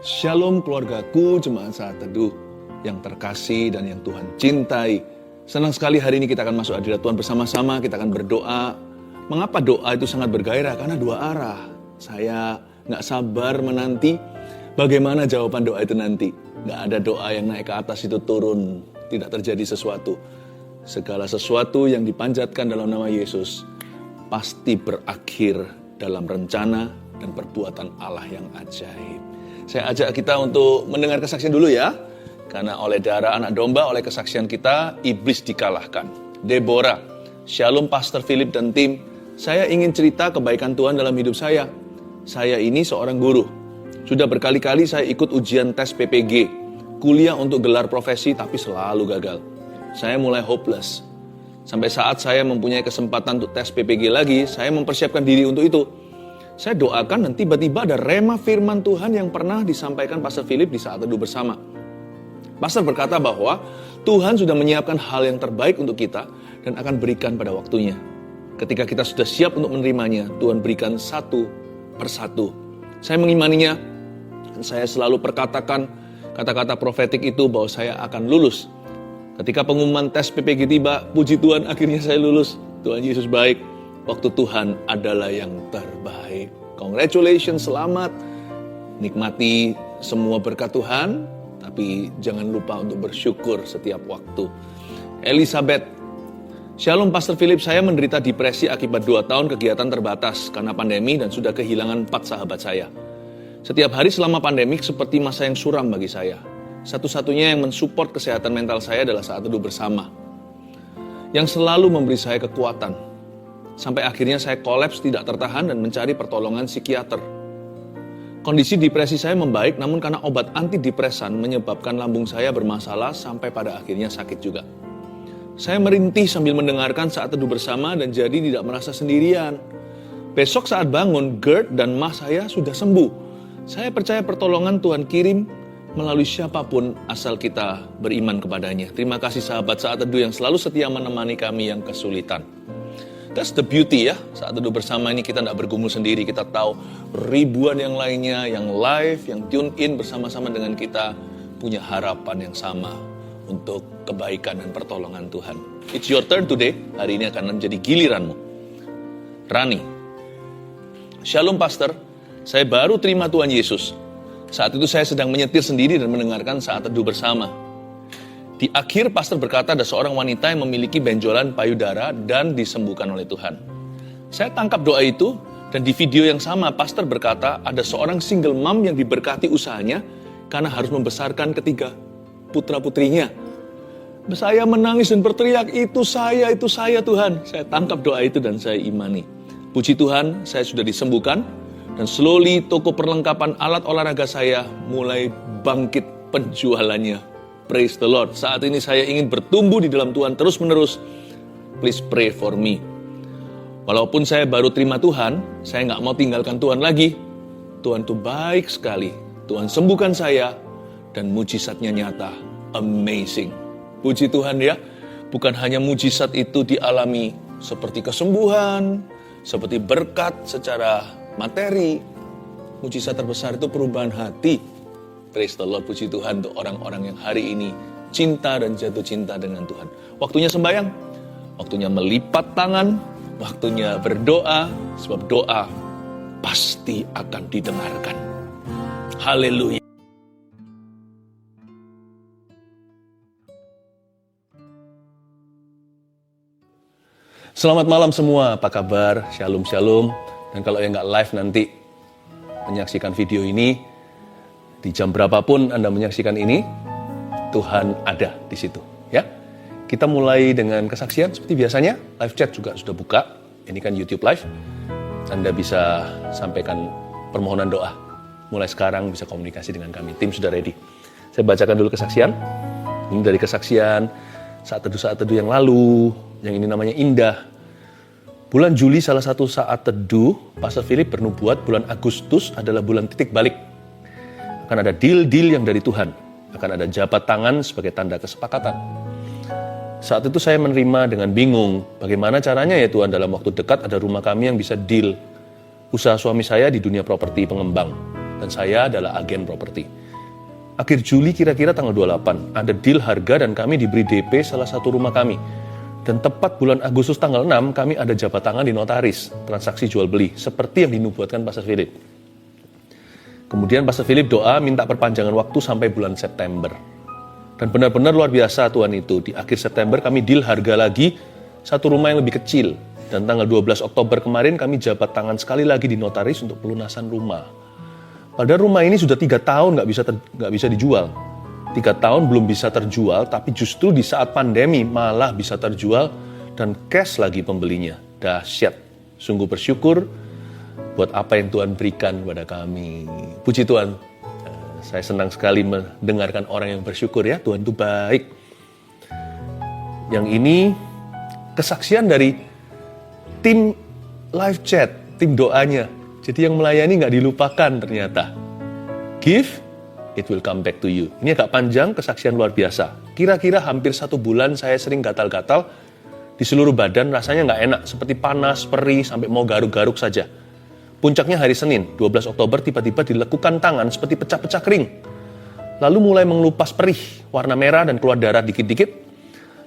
Shalom keluargaku, jemaat saat teduh yang terkasih dan yang Tuhan cintai. Senang sekali hari ini kita akan masuk hadirat Tuhan bersama-sama, kita akan berdoa. Mengapa doa itu sangat bergairah? Karena dua arah. Saya gak sabar menanti bagaimana jawaban doa itu nanti. Gak ada doa yang naik ke atas itu turun, tidak terjadi sesuatu. Segala sesuatu yang dipanjatkan dalam nama Yesus pasti berakhir dalam rencana dan perbuatan Allah yang ajaib. Saya ajak kita untuk mendengar kesaksian dulu ya. Karena oleh darah anak domba, oleh kesaksian kita, iblis dikalahkan. Deborah, Shalom Pastor Philip dan tim, saya ingin cerita kebaikan Tuhan dalam hidup saya. Saya ini seorang guru. Sudah berkali-kali saya ikut ujian tes PPG, kuliah untuk gelar profesi tapi selalu gagal. Saya mulai hopeless. Sampai saat saya mempunyai kesempatan untuk tes PPG lagi, saya mempersiapkan diri untuk itu. Saya doakan dan tiba-tiba ada rema firman Tuhan yang pernah disampaikan Pastor Philip di saat teduh bersama. Pastor berkata bahwa Tuhan sudah menyiapkan hal yang terbaik untuk kita dan akan berikan pada waktunya. Ketika kita sudah siap untuk menerimanya, Tuhan berikan satu persatu. Saya mengimaninya dan saya selalu perkatakan kata-kata profetik itu bahwa saya akan lulus. Ketika pengumuman tes PPG tiba, puji Tuhan akhirnya saya lulus. Tuhan Yesus baik. Waktu Tuhan adalah yang terbaik. Congratulations, selamat. Nikmati semua berkat Tuhan, tapi jangan lupa untuk bersyukur setiap waktu. Elizabeth, Shalom Pastor Philip, saya menderita depresi akibat 2 tahun kegiatan terbatas karena pandemi dan sudah kehilangan 4 sahabat saya. Setiap hari selama pandemik seperti masa yang suram bagi saya. Satu-satunya yang mensupport kesehatan mental saya adalah saat teduh bersama, yang selalu memberi saya kekuatan. Sampai akhirnya saya kolaps tidak tertahan dan mencari pertolongan psikiater. Kondisi depresi saya membaik, namun karena obat antidepresan menyebabkan lambung saya bermasalah sampai pada akhirnya sakit juga. Saya merintih sambil mendengarkan saat teduh bersama dan jadi tidak merasa sendirian. Besok saat bangun, GERD dan MAH saya sudah sembuh. Saya percaya pertolongan Tuhan kirim melalui siapapun asal kita beriman kepadanya. Terima kasih sahabat saat teduh yang selalu setia menemani kami yang kesulitan. That's the beauty ya, saat teduh bersama ini kita tidak bergumul sendiri, kita tahu ribuan yang lainnya, yang live, yang tune in bersama-sama dengan kita, punya harapan yang sama untuk kebaikan dan pertolongan Tuhan. It's your turn today, hari ini akan menjadi giliranmu. Rani, Shalom Pastor, saya baru terima Tuhan Yesus. Saat itu saya sedang menyetir sendiri dan mendengarkan saat teduh bersama. Di akhir pastor berkata ada seorang wanita yang memiliki benjolan payudara dan disembuhkan oleh Tuhan. Saya tangkap doa itu dan di video yang sama pastor berkata ada seorang single mom yang diberkati usahanya karena harus membesarkan ketiga putra-putrinya. Saya menangis dan berteriak, itu saya Tuhan. Saya tangkap doa itu dan saya imani. Puji Tuhan, saya sudah disembuhkan dan slowly toko perlengkapan alat olahraga saya mulai bangkit penjualannya. Praise the Lord. Saat ini saya ingin bertumbuh di dalam Tuhan terus-menerus. Please pray for me. Walaupun saya baru terima Tuhan, saya nggak mau tinggalkan Tuhan lagi. Tuhan itu baik sekali. Tuhan sembuhkan saya dan mujizatnya nyata. Amazing. Puji Tuhan ya. Bukan hanya mujizat itu dialami seperti kesembuhan, seperti berkat secara materi. Mujizat terbesar itu perubahan hati. Praise the Lord, puji Tuhan untuk orang-orang yang hari ini cinta dan jatuh cinta dengan Tuhan. Waktunya sembahyang, waktunya melipat tangan, waktunya berdoa, sebab doa pasti akan didengarkan. Haleluya. Selamat malam semua, apa kabar? Shalom, shalom. Dan kalau yang nggak live nanti menyaksikan video ini, di jam berapapun Anda menyaksikan ini, Tuhan ada di situ. Ya, kita mulai dengan kesaksian seperti biasanya. Live chat juga sudah buka. Ini kan YouTube Live. Anda bisa sampaikan permohonan doa. Mulai sekarang bisa komunikasi dengan kami. Tim sudah ready. Saya bacakan dulu kesaksian. Ini dari kesaksian saat teduh yang lalu. Yang ini namanya Indah. Bulan Juli salah satu saat teduh, Pastor Philip bernubuat bulan Agustus adalah bulan titik balik. Akan ada deal-deal yang dari Tuhan. Akan ada jabat tangan sebagai tanda kesepakatan. Saat itu saya menerima dengan bingung. Bagaimana caranya ya Tuhan dalam waktu dekat ada rumah kami yang bisa deal. Usaha suami saya di dunia properti pengembang. dan saya adalah agen properti. Akhir Juli kira-kira tanggal 28, ada deal harga dan kami diberi DP salah satu rumah kami. Dan tepat bulan Agustus tanggal 6, kami ada jabat tangan di notaris, transaksi jual beli, seperti yang dinubuatkan Pastor Philip. Kemudian Pastor Philip doa minta perpanjangan waktu sampai bulan September. Dan benar-benar luar biasa Tuhan itu. Di akhir September kami deal harga lagi satu rumah yang lebih kecil. Dan tanggal 12 Oktober kemarin kami jabat tangan sekali lagi di notaris untuk pelunasan rumah. Padahal rumah ini sudah 3 tahun nggak bisa dijual. 3 tahun belum bisa terjual, tapi justru di saat pandemi malah bisa terjual dan cash lagi pembelinya. Dahsyat. Sungguh bersyukur buat apa yang Tuhan berikan kepada kami. Puji Tuhan. Saya senang sekali mendengarkan orang yang bersyukur ya. Tuhan itu baik. Yang ini kesaksian dari tim live chat, tim doanya. Jadi yang melayani nggak dilupakan ternyata. Give, it will come back to you. Ini agak panjang, kesaksian luar biasa. Kira-kira hampir 1 bulan saya sering gatal-gatal di seluruh badan, rasanya nggak enak. Seperti panas, perih, sampai mau garuk-garuk saja. Puncaknya hari Senin, 12 Oktober, tiba-tiba dilekukan tangan seperti pecah-pecah kering. Lalu mulai mengelupas perih, warna merah dan keluar darah dikit-dikit.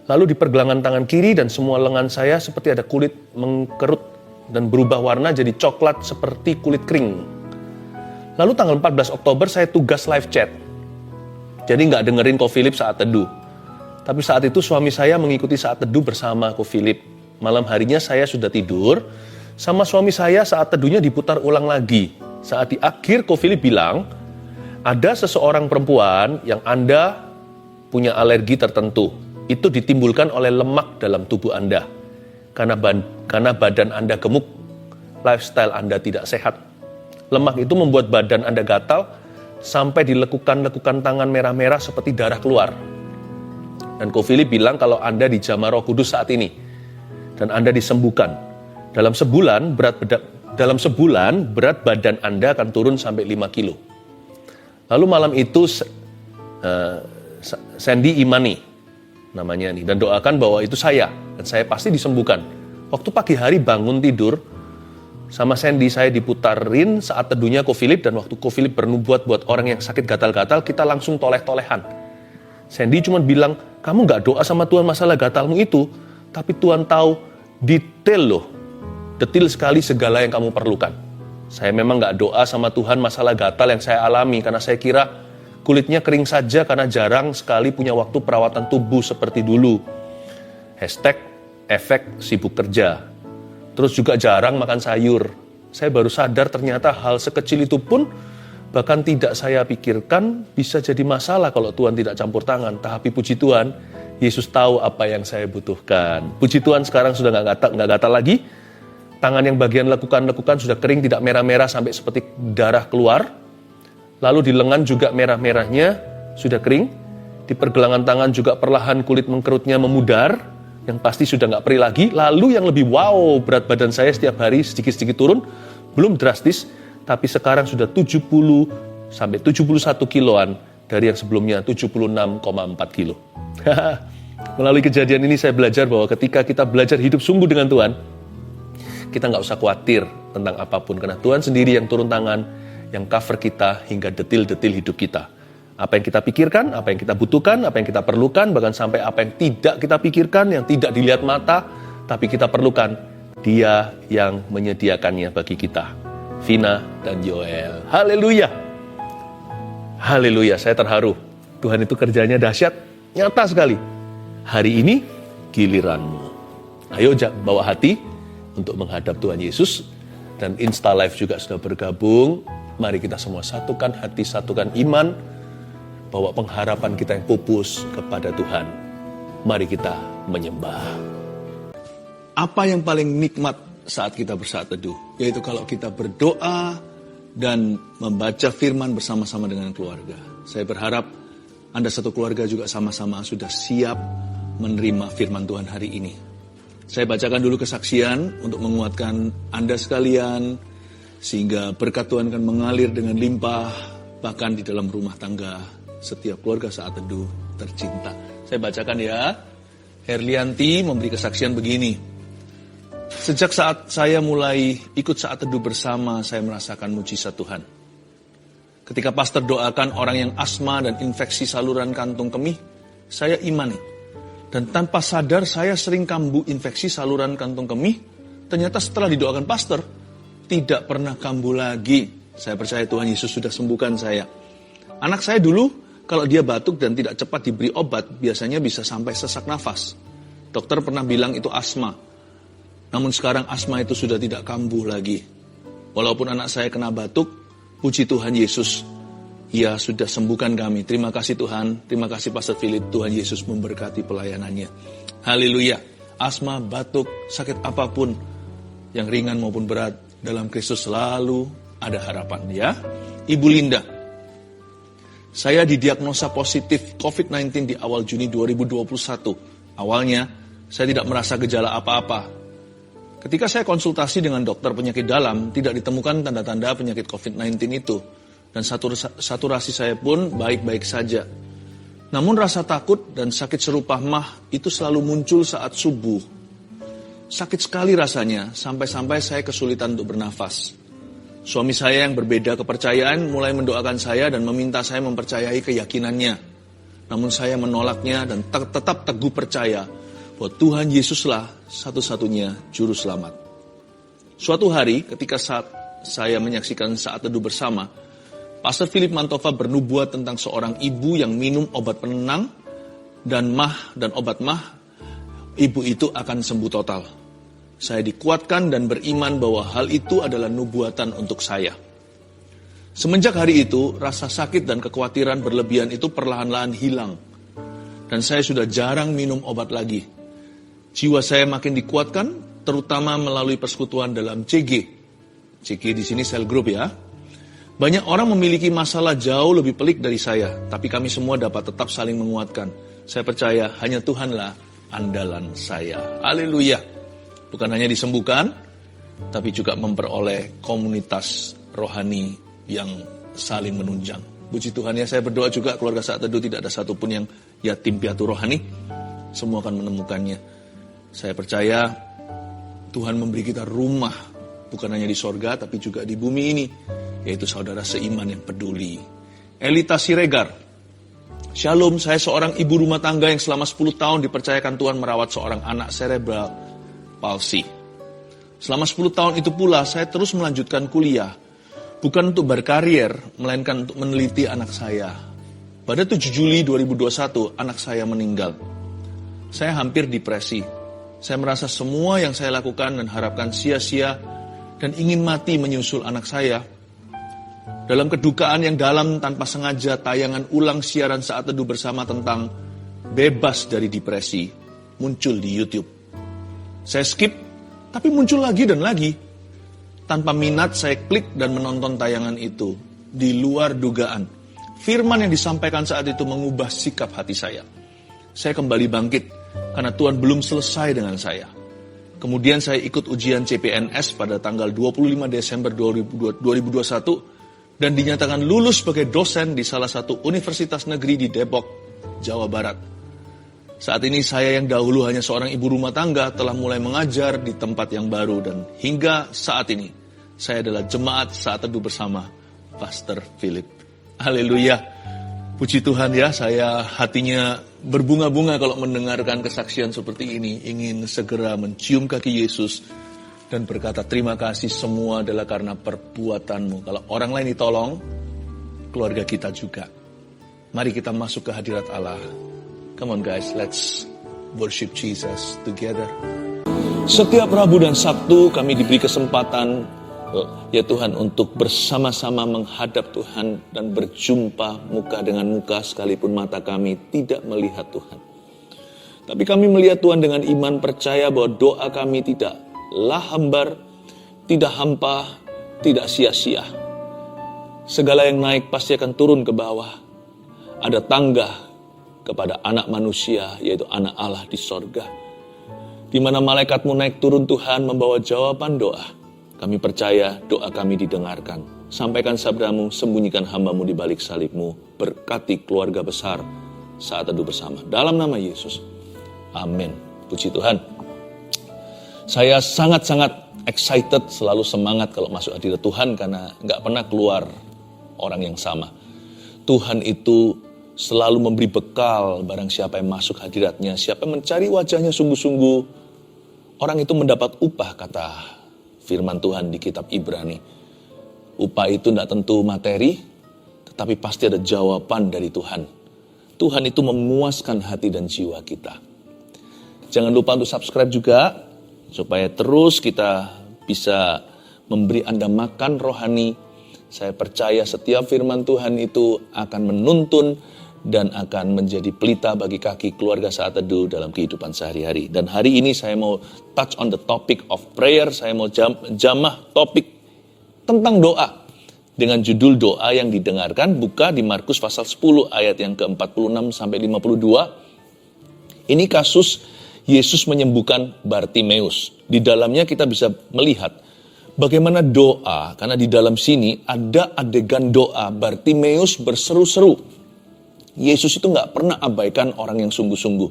Lalu di pergelangan tangan kiri dan semua lengan saya seperti ada kulit mengkerut dan berubah warna jadi coklat seperti kulit kering. Lalu tanggal 14 Oktober saya tugas live chat. Jadi nggak dengerin Ko Philip saat teduh. Tapi saat itu suami saya mengikuti saat teduh bersama Ko Philip. Malam harinya saya sudah tidur, sama suami saya saat teduhnya diputar ulang lagi. Saat di akhir Ko Philip bilang, ada seseorang perempuan yang Anda punya alergi tertentu. Itu ditimbulkan oleh lemak dalam tubuh Anda. Karena badan Anda gemuk, lifestyle Anda tidak sehat. Lemak itu membuat badan Anda gatal, sampai dilekukan-lekukan tangan merah-merah seperti darah keluar. Dan Ko Philip bilang kalau Anda dijamah Roh Kudus saat ini, dan Anda disembuhkan. Dalam sebulan, berat badan Anda akan turun sampai 5 kilo. Lalu malam itu, Sandy imani, namanya nih, dan doakan bahwa itu saya, dan saya pasti disembuhkan. Waktu pagi hari bangun tidur, sama Sandy saya diputarin saat teduhnya Ko Philip, dan waktu Ko Philip bernubuat buat orang yang sakit gatal-gatal, kita langsung toleh-tolehan. Sandy cuma bilang, kamu gak doa sama Tuhan masalah gatalmu itu, tapi Tuhan tahu detail loh, detail sekali segala yang kamu perlukan. Saya memang gak doa sama Tuhan masalah gatal yang saya alami, karena saya kira kulitnya kering saja karena jarang sekali punya waktu perawatan tubuh seperti dulu. #efek sibuk kerja. Terus juga jarang makan sayur. Saya baru sadar ternyata hal sekecil itu pun bahkan tidak saya pikirkan bisa jadi masalah kalau Tuhan tidak campur tangan. Tapi puji Tuhan, Yesus tahu apa yang saya butuhkan. Puji Tuhan sekarang sudah nggak gatal lagi. Tangan yang bagian lekukan sudah kering, tidak merah-merah sampai seperti darah keluar. Lalu di lengan juga merah-merahnya sudah kering. Di pergelangan tangan juga perlahan kulit mengkerutnya memudar. Yang pasti sudah nggak perih lagi. Lalu yang lebih wow, berat badan saya setiap hari sedikit-sedikit turun. Belum drastis, tapi sekarang sudah 70 sampai 71 kiloan dari yang sebelumnya 76,4 kilo. Melalui kejadian ini saya belajar bahwa ketika kita belajar hidup sungguh dengan Tuhan, kita nggak usah khawatir tentang apapun. Karena Tuhan sendiri yang turun tangan, yang cover kita hingga detil-detil hidup kita. Apa yang kita pikirkan, apa yang kita butuhkan, apa yang kita perlukan, bahkan sampai apa yang tidak kita pikirkan, yang tidak dilihat mata, tapi kita perlukan, Dia yang menyediakannya bagi kita. Vina dan Yoel. Haleluya. Haleluya, saya terharu. Tuhan itu kerjanya dahsyat, nyata sekali. Hari ini giliranmu. Ayo bawa hati untuk menghadap Tuhan Yesus. Dan Insta Live juga sudah bergabung. Mari kita semua satukan hati, satukan iman, bahwa pengharapan kita yang pupus kepada Tuhan. Mari kita menyembah. Apa yang paling nikmat saat kita bersaat teduh? Yaitu kalau kita berdoa dan membaca firman bersama-sama dengan keluarga. Saya berharap Anda satu keluarga juga sama-sama sudah siap menerima firman Tuhan hari ini. Saya bacakan dulu kesaksian untuk menguatkan Anda sekalian, sehingga berkat Tuhan akan mengalir dengan limpah, bahkan di dalam rumah tangga setiap keluarga saat teduh tercinta. Saya bacakan ya. Herlianti memberi kesaksian begini. Sejak saat saya mulai ikut saat teduh bersama, saya merasakan mujizat Tuhan. Ketika pastor doakan orang yang asma dan infeksi saluran kantung kemih, saya imani. Dan tanpa sadar saya sering kambuh infeksi saluran kantung kemih. Ternyata setelah didoakan pastor, tidak pernah kambuh lagi. Saya percaya Tuhan Yesus sudah sembuhkan saya. Anak saya dulu, kalau dia batuk dan tidak cepat diberi obat, biasanya bisa sampai sesak nafas. Dokter pernah bilang itu asma. Namun sekarang asma itu sudah tidak kambuh lagi. Walaupun anak saya kena batuk, puji Tuhan Yesus, Ia sudah sembuhkan kami. Terima kasih Tuhan, terima kasih Pastor Philip, Tuhan Yesus memberkati pelayanannya. Haleluya. Asma, batuk, sakit apapun, yang ringan maupun berat, dalam Kristus selalu ada harapan ya. Ibu Linda, saya didiagnosa positif COVID-19 di awal Juni 2021. Awalnya, saya tidak merasa gejala apa-apa. Ketika saya konsultasi dengan dokter penyakit dalam, tidak ditemukan tanda-tanda penyakit COVID-19 itu. Dan saturasi saya pun baik-baik saja. Namun rasa takut dan sakit serupa MAH itu selalu muncul saat subuh. Sakit sekali rasanya, sampai-sampai saya kesulitan untuk bernafas. Suami saya yang berbeda kepercayaan mulai mendoakan saya dan meminta saya mempercayai keyakinannya. Namun saya menolaknya dan tetap teguh percaya bahwa Tuhan Yesuslah satu-satunya juru selamat. Suatu hari ketika saat saya menyaksikan saat teduh bersama, Pastor Philip Mantova bernubuat tentang seorang ibu yang minum obat penenang dan obat MAH, ibu itu akan sembuh total. Saya dikuatkan dan beriman bahwa hal itu adalah nubuatan untuk saya. Semenjak hari itu, rasa sakit dan kekhawatiran berlebihan itu perlahan-lahan hilang. Dan saya sudah jarang minum obat lagi. Jiwa saya makin dikuatkan, terutama melalui persekutuan dalam CG. CG di sini cell group ya. Banyak orang memiliki masalah jauh lebih pelik dari saya, tapi kami semua dapat tetap saling menguatkan. Saya percaya hanya Tuhanlah andalan saya. Haleluya. Bukan hanya disembuhkan, tapi juga memperoleh komunitas rohani yang saling menunjang. Puji Tuhan ya, saya berdoa juga keluarga Saat Teduh tidak ada satupun yang yatim piatu rohani. Semua akan menemukannya. Saya percaya Tuhan memberi kita rumah, bukan hanya di sorga, tapi juga di bumi ini. Yaitu saudara seiman yang peduli. Elita Siregar. Shalom, saya seorang ibu rumah tangga yang selama 10 tahun dipercayakan Tuhan merawat seorang anak cerebral palsy. Selama 10 tahun itu pula saya terus melanjutkan kuliah. Bukan untuk berkarier, melainkan untuk meneliti anak saya. Pada 7 Juli 2021, anak saya meninggal. Saya hampir depresi. Saya merasa semua yang saya lakukan dan harapkan sia-sia dan ingin mati menyusul anak saya. Dalam kedukaan yang dalam tanpa sengaja tayangan ulang siaran Saat Teduh bersama tentang bebas dari depresi muncul di YouTube. Saya skip, tapi muncul lagi dan lagi. Tanpa minat saya klik dan menonton tayangan itu. Di luar dugaan, firman yang disampaikan saat itu mengubah sikap hati saya. Saya kembali bangkit karena Tuhan belum selesai dengan saya. Kemudian saya ikut ujian CPNS pada tanggal 25 Desember 2021 dan dinyatakan lulus sebagai dosen di salah satu universitas negeri di Depok, Jawa Barat. Saat ini saya yang dahulu hanya seorang ibu rumah tangga telah mulai mengajar di tempat yang baru dan hingga saat ini saya adalah jemaat Saat Teduh bersama Pastor Philip. Haleluya. Puji Tuhan ya, saya hatinya berbunga-bunga kalau mendengarkan kesaksian seperti ini. Ingin segera mencium kaki Yesus dan berkata terima kasih, semua adalah karena perbuatanmu. Kalau orang lain ditolong, keluarga kita juga. Mari kita masuk ke hadirat Allah. Come on guys, let's worship Jesus together. Setiap Rabu dan Sabtu kami diberi kesempatan, ya Tuhan, untuk bersama-sama menghadap Tuhan dan berjumpa muka dengan muka sekalipun mata kami tidak melihat Tuhan. Tapi kami melihat Tuhan dengan iman, percaya bahwa doa kami tidaklah hambar, tidak hampa, tidak sia-sia. Segala yang naik pasti akan turun ke bawah. Ada tangga kepada anak manusia, yaitu anak Allah di sorga. Di mana malaikatmu naik turun Tuhan membawa jawaban doa. Kami percaya doa kami didengarkan. Sampaikan sabdamu, sembunyikan hambamu di balik salibmu. Berkati keluarga besar Saat Teduh bersama. Dalam nama Yesus. Amin. Puji Tuhan. Saya sangat-sangat excited, selalu semangat kalau masuk hadirat Tuhan karena nggak pernah keluar orang yang sama. Tuhan itu selalu memberi bekal barang siapa yang masuk hadiratnya, siapa yang mencari wajahnya sungguh-sungguh, orang itu mendapat upah, kata firman Tuhan di kitab Ibrani. Upah itu tidak tentu materi, tetapi pasti ada jawaban dari Tuhan. Tuhan itu memuaskan hati dan jiwa kita. Jangan lupa untuk subscribe juga, supaya terus kita bisa memberi Anda makan rohani. Saya percaya setiap firman Tuhan itu akan menuntun dan akan menjadi pelita bagi kaki keluarga Saat Teduh dalam kehidupan sehari-hari. Dan hari ini saya mau touch on the topic of prayer. Saya mau jamah topik tentang doa. Dengan judul doa yang didengarkan, buka di Markus pasal 10 ayat yang ke-46 sampai 52. Ini kasus Yesus menyembuhkan Bartimeus. Di dalamnya kita bisa melihat bagaimana doa, karena di dalam sini ada adegan doa Bartimeus berseru-seru. Yesus itu nggak pernah abaikan orang yang sungguh-sungguh.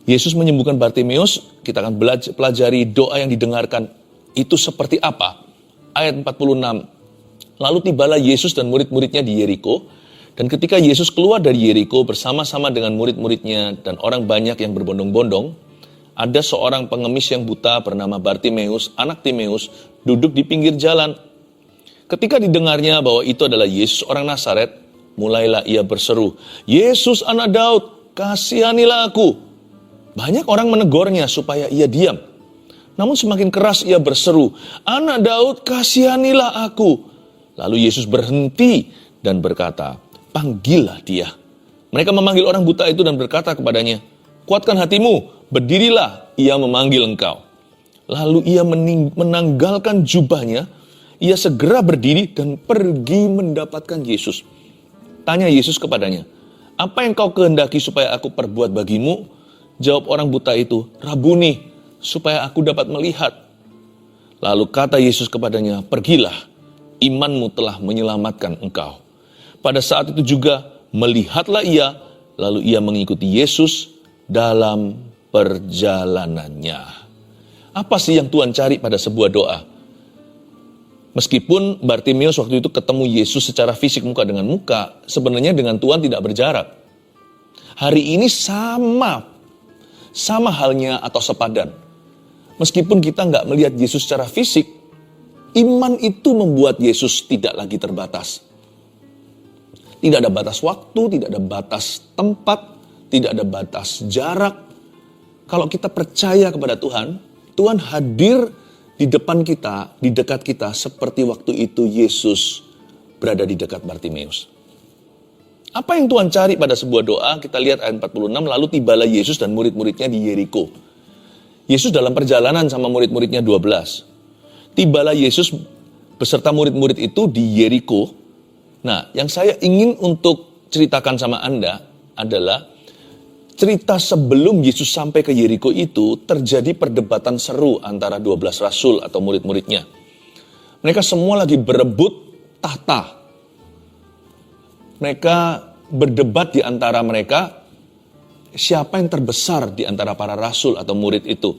Yesus menyembuhkan Bartimeus, kita akan pelajari doa yang didengarkan itu seperti apa. Ayat 46, lalu tibalah Yesus dan murid-muridnya di Yeriko, dan ketika Yesus keluar dari Yeriko bersama-sama dengan murid-muridnya dan orang banyak yang berbondong-bondong, ada seorang pengemis yang buta bernama Bartimeus, anak Timeus, duduk di pinggir jalan. Ketika didengarnya bahwa itu adalah Yesus orang Nazaret, mulailah ia berseru, Yesus anak Daud, kasihanilah aku. Banyak orang menegurnya supaya ia diam. Namun semakin keras ia berseru, anak Daud, kasihanilah aku. Lalu Yesus berhenti dan berkata, panggillah dia. Mereka memanggil orang buta itu dan berkata kepadanya, kuatkan hatimu, berdirilah, ia memanggil engkau. Lalu ia menanggalkan jubahnya, ia segera berdiri dan pergi mendapatkan Yesus. Tanya Yesus kepadanya, apa yang kau kehendaki supaya aku perbuat bagimu? Jawab orang buta itu, Rabuni, supaya aku dapat melihat. Lalu kata Yesus kepadanya, pergilah, imanmu telah menyelamatkan engkau. Pada saat itu juga melihatlah ia, lalu ia mengikuti Yesus dalam perjalanannya. Apa sih yang Tuhan cari pada sebuah doa? Meskipun Bartimeus waktu itu ketemu Yesus secara fisik muka dengan muka, sebenarnya dengan Tuhan tidak berjarak. Hari ini sama halnya atau sepadan. Meskipun kita nggak melihat Yesus secara fisik, iman itu membuat Yesus tidak lagi terbatas. Tidak ada batas waktu, tidak ada batas tempat, tidak ada batas jarak. Kalau kita percaya kepada Tuhan, Tuhan hadir di depan kita, di dekat kita, seperti waktu itu Yesus berada di dekat Bartimeus. Apa yang Tuhan cari pada sebuah doa? Kita lihat ayat 46, lalu tibalah Yesus dan murid-muridnya di Yeriko. Yesus dalam perjalanan sama murid-muridnya 12. Tibalah Yesus beserta murid-murid itu di Yeriko. Nah, yang saya ingin untuk ceritakan sama Anda adalah cerita sebelum Yesus sampai ke Yeriko itu terjadi perdebatan seru antara 12 rasul atau murid-muridnya. Mereka semua lagi berebut tahta. Mereka berdebat di antara mereka siapa yang terbesar di antara para rasul atau murid itu.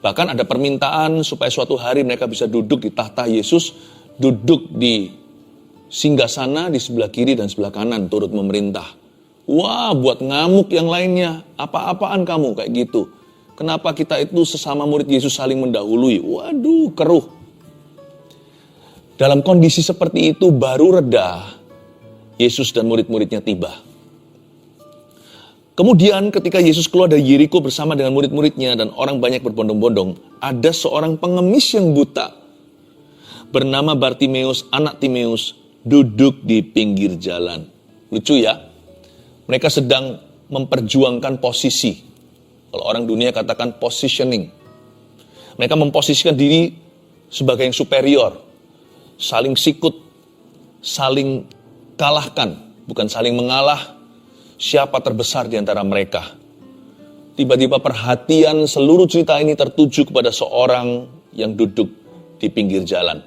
Bahkan ada permintaan supaya suatu hari mereka bisa duduk di tahta Yesus, duduk di singgasana di sebelah kiri dan sebelah kanan turut memerintah. Wah, buat ngamuk yang lainnya. Apa-apaan kamu kayak gitu. Kenapa kita itu sesama murid Yesus saling mendahului? Waduh, keruh. Dalam kondisi seperti itu baru reda Yesus dan murid-muridnya tiba. Kemudian ketika Yesus keluar dari Yeriko bersama dengan murid-muridnya dan orang banyak berbondong-bondong, ada seorang pengemis yang buta bernama Bartimeus, anak Timeus, duduk di pinggir jalan. Lucu ya? Mereka sedang memperjuangkan posisi. Kalau orang dunia katakan positioning. Mereka memposisikan diri sebagai yang superior. Saling sikut, saling kalahkan. Bukan saling mengalah. Siapa terbesar di antara mereka. Tiba-tiba perhatian seluruh cerita ini tertuju kepada seorang yang duduk di pinggir jalan.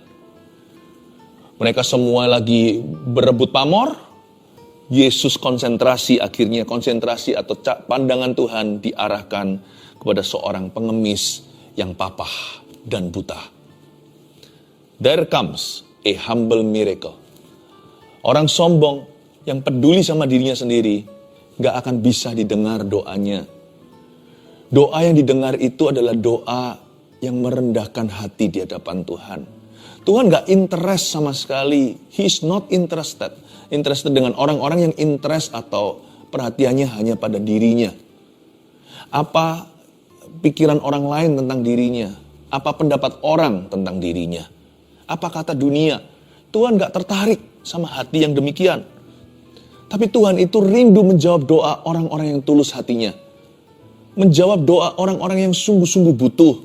Mereka semua lagi berebut pamor. Yesus akhirnya konsentrasi atau pandangan Tuhan diarahkan kepada seorang pengemis yang papah dan buta. There comes a humble miracle. Orang sombong yang peduli sama dirinya sendiri, gak akan bisa didengar doanya. Doa yang didengar itu adalah doa yang merendahkan hati di hadapan Tuhan. Tuhan gak interest sama sekali. He is not interested. Interested dengan orang-orang yang interest atau perhatiannya hanya pada dirinya. Apa pikiran orang lain tentang dirinya? Apa pendapat orang tentang dirinya? Apa kata dunia? Tuhan gak tertarik sama hati yang demikian. Tapi Tuhan itu rindu menjawab doa orang-orang yang tulus hatinya. Menjawab doa orang-orang yang sungguh-sungguh butuh.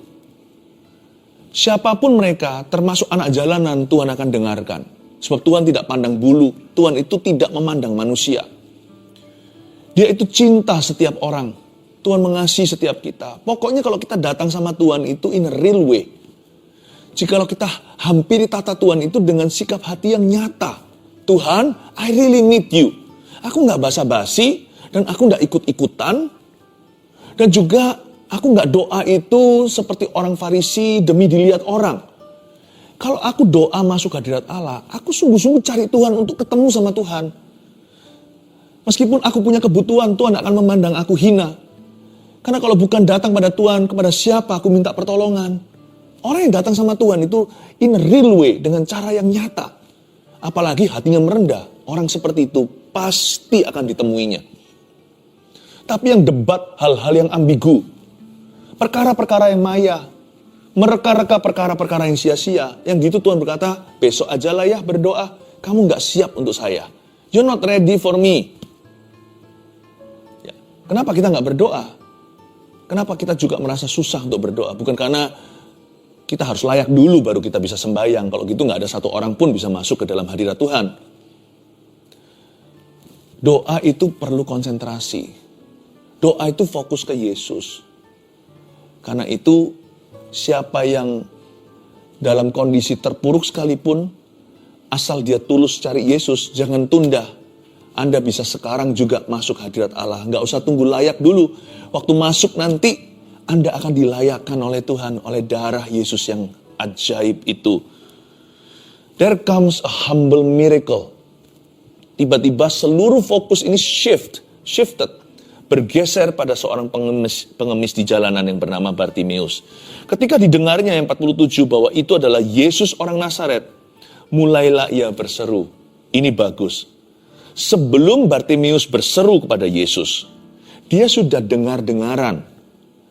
Siapapun mereka, termasuk anak jalanan, Tuhan akan dengarkan. Sebab Tuhan tidak pandang bulu. Tuhan itu tidak memandang manusia. Dia itu cinta setiap orang. Tuhan mengasihi setiap kita. Pokoknya kalau kita datang sama Tuhan itu in a real way. Jikalau kita hampiri tata Tuhan itu dengan sikap hati yang nyata. Tuhan, I really need you. Aku gak basa-basi dan aku gak ikut-ikutan. Dan juga aku gak doa itu seperti orang Farisi demi dilihat orang. Kalau aku doa masuk hadirat Allah, aku sungguh-sungguh cari Tuhan untuk ketemu sama Tuhan. Meskipun aku punya kebutuhan, Tuhan akan memandang aku hina. Karena kalau bukan datang pada Tuhan, kepada siapa aku minta pertolongan? Orang yang datang sama Tuhan itu in a real way, dengan cara yang nyata. Apalagi hatinya merendah, orang seperti itu pasti akan ditemuinya. Tapi yang debat hal-hal yang ambigu, perkara-perkara yang maya, mereka-reka perkara-perkara yang sia-sia, yang gitu Tuhan berkata, besok aja lah ya berdoa, kamu gak siap untuk saya. You're not ready for me. Ya. Kenapa kita gak berdoa? Kenapa kita juga merasa susah untuk berdoa? Bukan karena kita harus layak dulu baru kita bisa sembahyang. Kalau gitu gak ada satu orang pun bisa masuk ke dalam hadirat Tuhan. Doa itu perlu konsentrasi. Doa itu fokus ke Yesus. Karena itu siapa yang dalam kondisi terpuruk sekalipun, asal dia tulus cari Yesus, jangan tunda. Anda bisa sekarang juga masuk hadirat Allah. Nggak usah tunggu layak dulu. Waktu masuk nanti, Anda akan dilayakkan oleh Tuhan, oleh darah Yesus yang ajaib itu. There comes a humble miracle. Tiba-tiba seluruh fokus ini shifted. Bergeser pada seorang pengemis di jalanan yang bernama Bartimeus. Ketika didengarnya yang 47 bahwa itu adalah Yesus orang Nazaret, mulailah ia berseru. Ini bagus. Sebelum Bartimeus berseru kepada Yesus, dia sudah dengar-dengaran.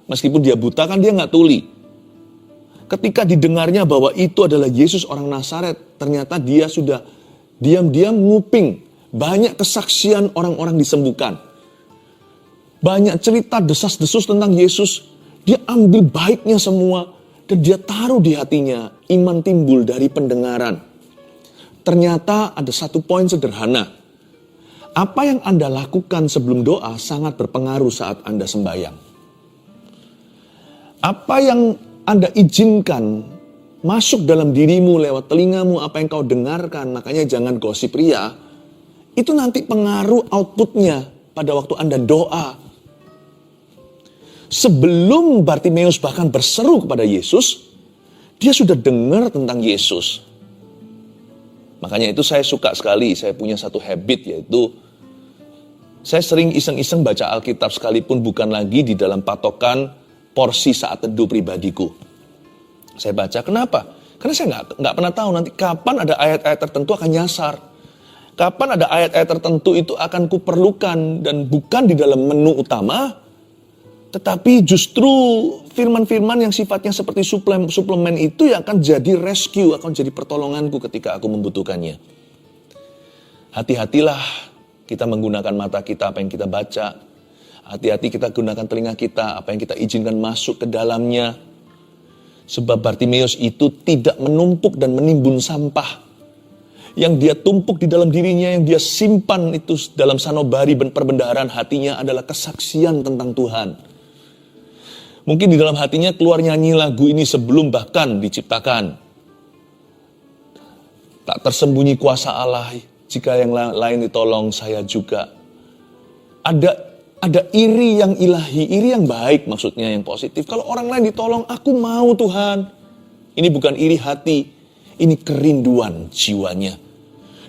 Meskipun dia buta kan dia nggak tuli. Ketika didengarnya bahwa itu adalah Yesus orang Nazaret, ternyata dia sudah diam-diam nguping. Banyak kesaksian orang-orang disembuhkan. Banyak cerita desas-desus tentang Yesus. Dia ambil baiknya semua dan dia taruh di hatinya. Iman timbul dari pendengaran. Ternyata ada satu poin sederhana. Apa yang Anda lakukan sebelum doa sangat berpengaruh saat Anda sembahyang. Apa yang Anda izinkan masuk dalam dirimu lewat telingamu, apa yang kau dengarkan, makanya jangan gosip ria, itu nanti pengaruh outputnya pada waktu Anda doa. Sebelum Bartimeus bahkan berseru kepada Yesus, dia sudah dengar tentang Yesus. Makanya itu saya suka sekali, saya punya satu habit yaitu saya sering iseng-iseng baca Alkitab sekalipun bukan lagi di dalam patokan porsi saat teduh pribadiku. Saya baca, kenapa? Karena saya nggak pernah tahu nanti kapan ada ayat-ayat tertentu akan nyasar. Kapan ada ayat-ayat tertentu itu akan kuperlukan dan bukan di dalam menu utama, tetapi justru firman-firman yang sifatnya seperti suplemen itu yang akan jadi rescue, akan jadi pertolonganku ketika aku membutuhkannya. Hati-hatilah kita menggunakan mata kita, apa yang kita baca. Hati-hati kita gunakan telinga kita, apa yang kita izinkan masuk ke dalamnya. Sebab Bartimeus itu tidak menumpuk dan menimbun sampah. Yang dia tumpuk di dalam dirinya, yang dia simpan itu dalam sanubari perbendaharaan hatinya adalah kesaksian tentang Tuhan. Mungkin di dalam hatinya keluar nyanyi lagu ini sebelum bahkan diciptakan. Tak tersembunyi kuasa Allah, jika yang lain ditolong saya juga. Ada iri yang ilahi, iri yang baik maksudnya, yang positif. Kalau orang lain ditolong, aku mau Tuhan. Ini bukan iri hati, ini kerinduan jiwanya.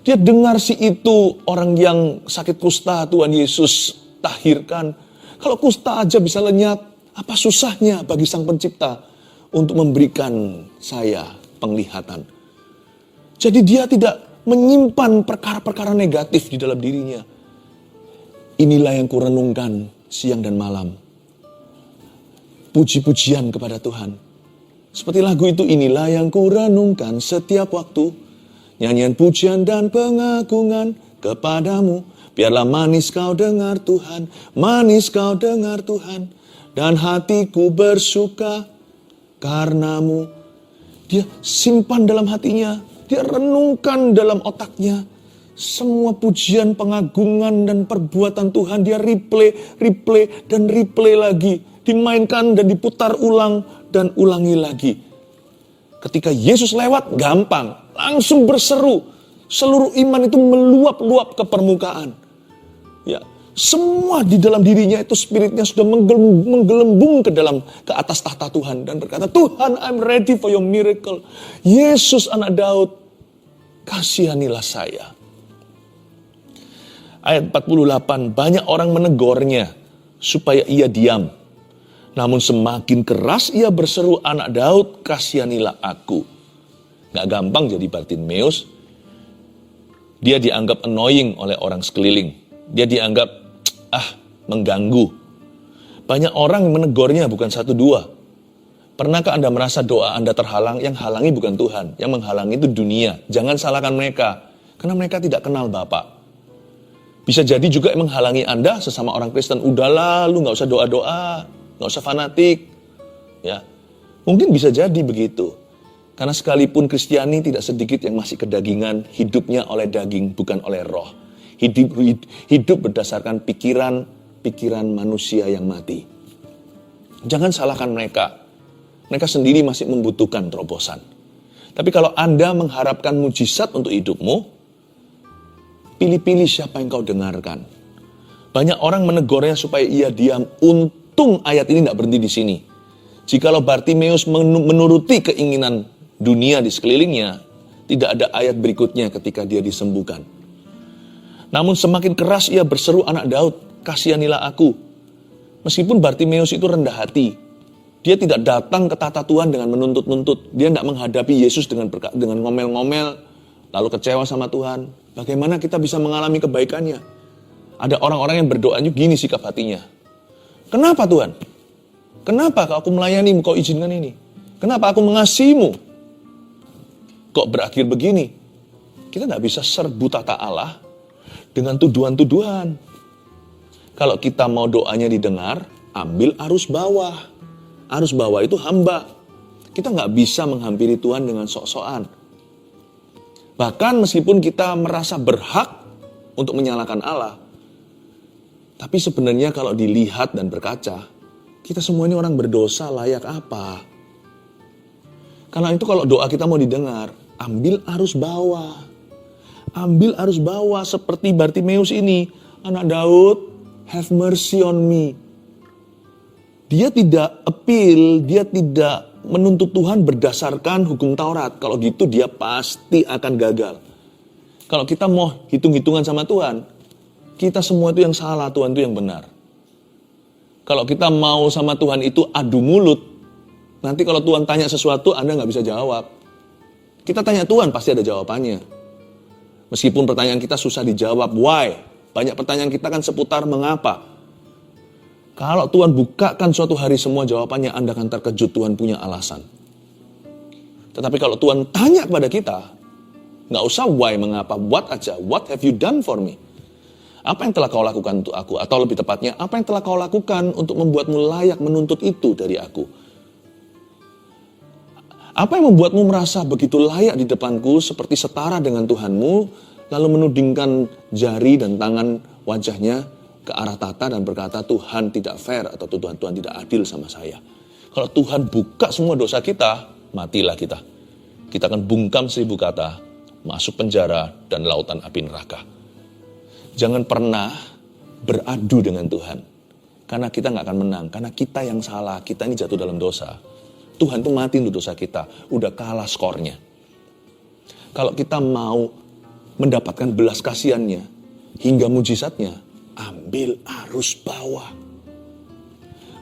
Dia dengar si itu orang yang sakit kusta Tuhan Yesus tahirkan. Kalau kusta aja bisa lenyap, apa susahnya bagi Sang Pencipta untuk memberikan saya penglihatan. Jadi dia tidak menyimpan perkara-perkara negatif di dalam dirinya. Inilah yang kurenungkan siang dan malam. Puji-pujian kepada Tuhan. Seperti lagu itu, inilah yang kurenungkan setiap waktu. Nyanyian pujian dan pengagungan kepadamu. Biarlah manis kau dengar Tuhan, manis kau dengar Tuhan. Dan hatiku bersuka karenamu. Dia simpan dalam hatinya, dia renungkan dalam otaknya. Semua pujian, pengagungan, dan perbuatan Tuhan dia replay, dan replay lagi. Dimainkan dan diputar ulang dan ulangi lagi. Ketika Yesus lewat, gampang, langsung berseru. Seluruh iman itu meluap-luap ke permukaan. Ya, semua di dalam dirinya itu spiritnya sudah menggelembung ke atas tahta Tuhan. Dan berkata, Tuhan, I'm ready for your miracle. Yesus anak Daud, kasihanilah saya. Ayat 48, banyak orang menegurnya supaya ia diam. Namun semakin keras ia berseru, anak Daud, kasihanilah aku. Gak gampang jadi Bartimeus. Dia dianggap annoying oleh orang sekeliling. Dia dianggap, mengganggu. Banyak orang yang menegurnya, bukan satu dua. Pernahkah Anda merasa doa Anda terhalang? Yang halangi bukan Tuhan. Yang menghalangi itu dunia. Jangan salahkan mereka. Karena mereka tidak kenal Bapa. Bisa jadi juga yang menghalangi Anda sesama orang Kristen. Udahlah, lu gak usah doa-doa. Gak usah fanatik. Ya, mungkin bisa jadi begitu. Karena sekalipun Kristiani tidak sedikit yang masih kedagingan. Hidupnya oleh daging, bukan oleh roh. Hidup berdasarkan pikiran manusia yang mati. Jangan salahkan mereka. Mereka sendiri masih membutuhkan terobosan. Tapi kalau Anda mengharapkan mujizat untuk hidupmu, pilih-pilih siapa yang kau dengarkan. Banyak orang menegurnya supaya ia diam. Untung ayat ini tidak berhenti di sini. Jikalau Bartimeus menuruti keinginan dunia di sekelilingnya, tidak ada ayat berikutnya ketika dia disembuhkan. Namun semakin keras ia berseru, anak Daud, kasihanilah aku. Meskipun Bartimeus itu rendah hati, dia tidak datang ke tahta Tuhan dengan menuntut-nuntut. Dia tidak menghadapi Yesus dengan ngomel-ngomel, lalu kecewa sama Tuhan. Bagaimana kita bisa mengalami kebaikannya? Ada orang-orang yang berdoanya gini sikap hatinya. Kenapa Tuhan? Kenapa aku melayanimu, kau izinkan ini? Kenapa aku mengasihimu? Kok berakhir begini? Kita tidak bisa serbu tata Allah dengan tuduhan-tuduhan. Kalau kita mau doanya didengar, ambil arus bawah. Arus bawah itu hamba. Kita nggak bisa menghampiri Tuhan dengan sok-sokan. Bahkan meskipun kita merasa berhak untuk menyalahkan Allah, tapi sebenarnya kalau dilihat dan berkaca, kita semua ini orang berdosa, layak apa? Karena itu kalau doa kita mau didengar, ambil arus bawah. Ambil arus bawah seperti Bartimeus ini. Anak Daud, have mercy on me. Dia tidak appeal, dia tidak menuntut Tuhan berdasarkan hukum Taurat. Kalau gitu dia pasti akan gagal. Kalau kita mau hitung-hitungan sama Tuhan, kita semua itu yang salah, Tuhan itu yang benar. Kalau kita mau sama Tuhan itu adu mulut, nanti kalau Tuhan tanya sesuatu, Anda nggak bisa jawab. Kita tanya Tuhan, pasti ada jawabannya. Meskipun pertanyaan kita susah dijawab, why? Banyak pertanyaan kita kan seputar mengapa. Kalau Tuhan bukakan suatu hari semua jawabannya, Anda akan terkejut Tuhan punya alasan. Tetapi kalau Tuhan tanya kepada kita, nggak usah why, mengapa, what aja. What have you done for me? Apa yang telah kau lakukan untuk aku? Atau lebih tepatnya, apa yang telah kau lakukan untuk membuatmu layak menuntut itu dari aku? Apa yang membuatmu merasa begitu layak di depanku seperti setara dengan Tuhanmu, lalu menudingkan jari dan tangan wajahnya ke arah tata dan berkata, Tuhan tidak fair atau Tuhan tidak adil sama saya. Kalau Tuhan buka semua dosa kita, matilah kita. Kita akan bungkam 1000 kata, masuk penjara dan lautan api neraka. Jangan pernah beradu dengan Tuhan. Karena kita nggak akan menang. Karena kita yang salah, kita ini jatuh dalam dosa. Tuhan itu mati untuk dosa kita. Udah kalah skornya. Kalau kita mau mendapatkan belas kasihannya hingga mujizatnya, ambil arus bawah.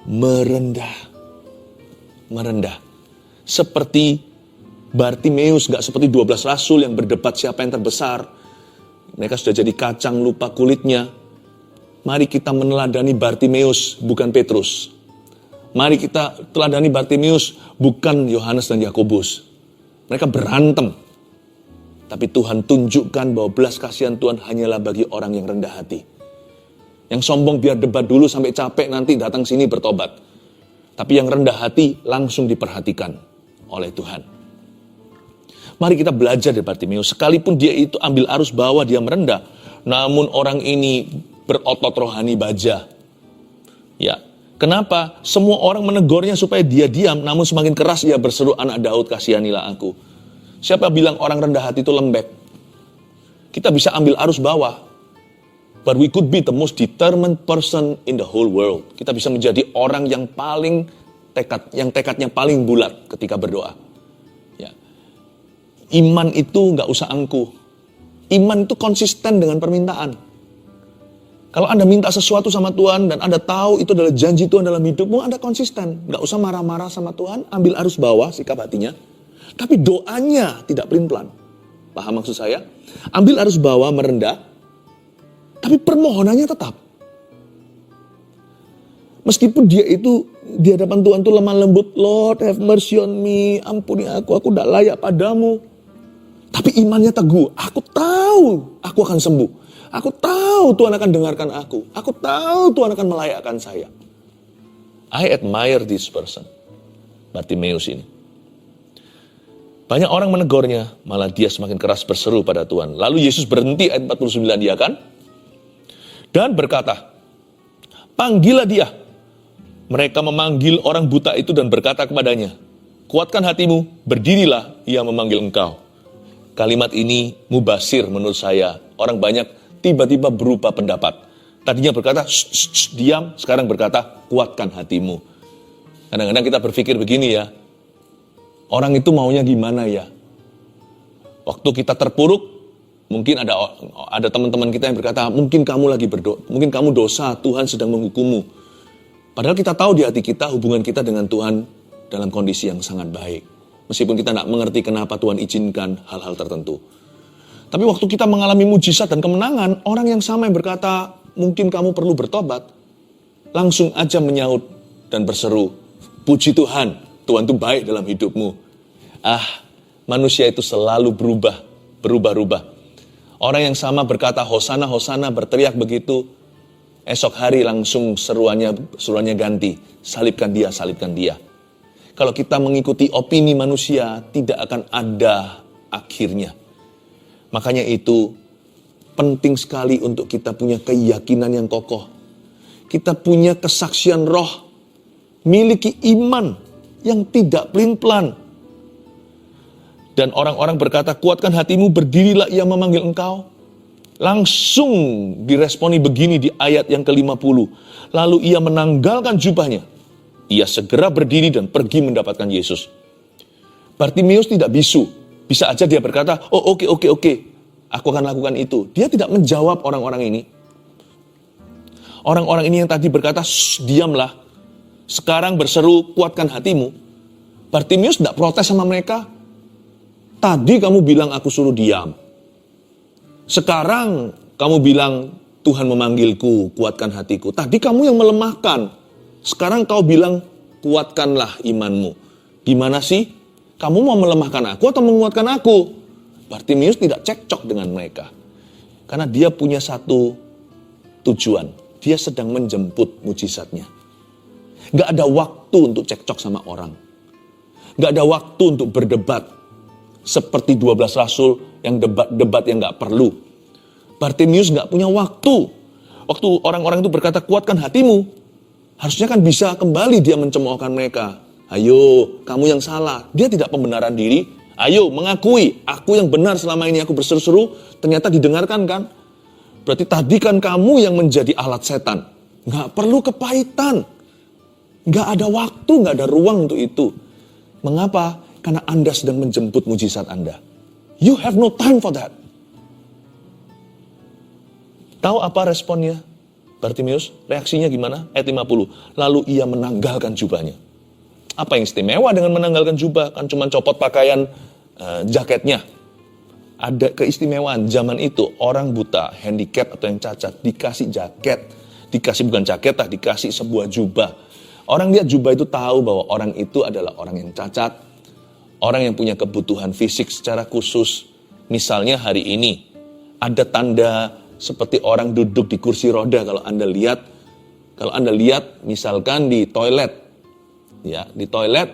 Merendah. Seperti Bartimeus, gak seperti 12 rasul yang berdebat siapa yang terbesar. Mereka sudah jadi kacang lupa kulitnya. Mari kita meneladani Bartimeus, bukan Petrus. Mari kita teladani Bartimeus, bukan Yohanes dan Yakobus. Mereka berantem. Tapi Tuhan tunjukkan bahwa belas kasihan Tuhan hanyalah bagi orang yang rendah hati. Yang sombong biar debat dulu sampai capek, nanti datang sini bertobat. Tapi yang rendah hati langsung diperhatikan oleh Tuhan. Mari kita belajar dari Bartimeus. Sekalipun dia itu ambil arus bawah, dia merendah. Namun orang ini berotot rohani baja. Ya, kenapa? Semua orang menegurnya supaya dia diam, namun semakin keras ia berseru, anak Daud, kasihanilah aku. Siapa bilang orang rendah hati itu lembek? Kita bisa ambil arus bawah, but we could be the most determined person in the whole world. Kita bisa menjadi orang yang paling tekadnya paling bulat ketika berdoa. Ya. Iman itu nggak usah angkuh. Iman itu konsisten dengan permintaan. Kalau Anda minta sesuatu sama Tuhan dan Anda tahu itu adalah janji Tuhan dalam hidupmu, Anda konsisten. Nggak usah marah-marah sama Tuhan, ambil arus bawah sikap hatinya. Tapi doanya tidak pelin-pelan. Paham maksud saya? Ambil arus bawah, merendah, tapi permohonannya tetap. Meskipun dia itu di hadapan Tuhan itu lemah lembut, Lord have mercy on me, ampuni aku tidak layak padamu. Tapi imannya teguh, aku tahu aku akan sembuh. Aku tahu Tuhan akan dengarkan aku. Aku tahu Tuhan akan melayakkan saya. I admire this person. Bartimeus ini. Banyak orang menegurnya, malah dia semakin keras berseru pada Tuhan. Lalu Yesus berhenti, ayat 49 dia kan? Dan berkata, panggillah dia. Mereka memanggil orang buta itu dan berkata kepadanya, kuatkan hatimu, berdirilah, ia memanggil engkau. Kalimat ini mubasir menurut saya. Orang banyak tiba-tiba berubah pendapat. Tadinya berkata, diam, sekarang berkata, kuatkan hatimu. Kadang-kadang kita berpikir begini ya, orang itu maunya gimana ya? Waktu kita terpuruk, mungkin ada teman-teman kita yang berkata, mungkin kamu lagi berdoa, mungkin kamu dosa, Tuhan sedang menghukummu. Padahal kita tahu di hati kita, hubungan kita dengan Tuhan dalam kondisi yang sangat baik. Meskipun kita tidak mengerti kenapa Tuhan izinkan hal-hal tertentu. Tapi waktu kita mengalami mujizat dan kemenangan, orang yang sama yang berkata, mungkin kamu perlu bertobat, langsung aja menyaut dan berseru, puji Tuhan, Tuhan itu baik dalam hidupmu. Manusia itu selalu berubah-ubah. Orang yang sama berkata, Hosana, Hosana, berteriak begitu, esok hari langsung seruannya ganti, salibkan dia, salibkan dia. Kalau kita mengikuti opini manusia, tidak akan ada akhirnya. Makanya itu penting sekali untuk kita punya keyakinan yang kokoh. Kita punya kesaksian roh. Miliki iman yang tidak pelin-pelan. Dan orang-orang berkata, kuatkan hatimu, berdirilah, ia memanggil engkau. Langsung diresponi begini di ayat yang ke-50. Lalu ia menanggalkan jubahnya. Ia segera berdiri dan pergi mendapatkan Yesus. Bartimeus tidak bisu. Bisa aja dia berkata, oke, aku akan lakukan itu. Dia tidak menjawab orang-orang ini. Orang-orang ini yang tadi berkata, diamlah. Sekarang berseru, kuatkan hatimu. Bartimeus tidak protes sama mereka. Tadi kamu bilang aku suruh diam. Sekarang kamu bilang, Tuhan memanggilku, kuatkan hatiku. Tadi kamu yang melemahkan. Sekarang kau bilang, kuatkanlah imanmu. Gimana sih? Kamu mau melemahkan aku atau menguatkan aku? Bartimeus tidak cekcok dengan mereka. Karena dia punya satu tujuan. Dia sedang menjemput mujizatnya. Gak ada waktu untuk cekcok sama orang. Gak ada waktu untuk berdebat. Seperti 12 rasul yang debat yang gak perlu. Bartimeus gak punya waktu. Waktu orang-orang itu berkata, kuatkan hatimu. Harusnya kan bisa kembali dia mencemoohkan mereka. Ayo, kamu yang salah. Dia tidak pembenaran diri. Ayo, mengakui. Aku yang benar selama ini aku berseru-seru. Ternyata didengarkan kan? Berarti tadi kan kamu yang menjadi alat setan. Gak perlu kepahitan. Gak ada waktu, gak ada ruang untuk itu. Mengapa? Karena Anda sedang menjemput mujizat Anda. You have no time for that. Tahu apa responnya Bartimeus? Reaksinya gimana? Ayat 50. Lalu ia menanggalkan jubahnya. Apa yang istimewa dengan menanggalkan jubah? Kan cuma copot pakaian jaketnya. Ada keistimewaan zaman itu, orang buta, handicap atau yang cacat dikasih jaket, dikasih bukan jaket lah, dikasih sebuah jubah. Orang lihat jubah itu tahu bahwa orang itu adalah orang yang cacat, orang yang punya kebutuhan fisik secara khusus. Misalnya hari ini ada tanda seperti orang duduk di kursi roda. Kalau Anda lihat misalkan di toilet, ya di toilet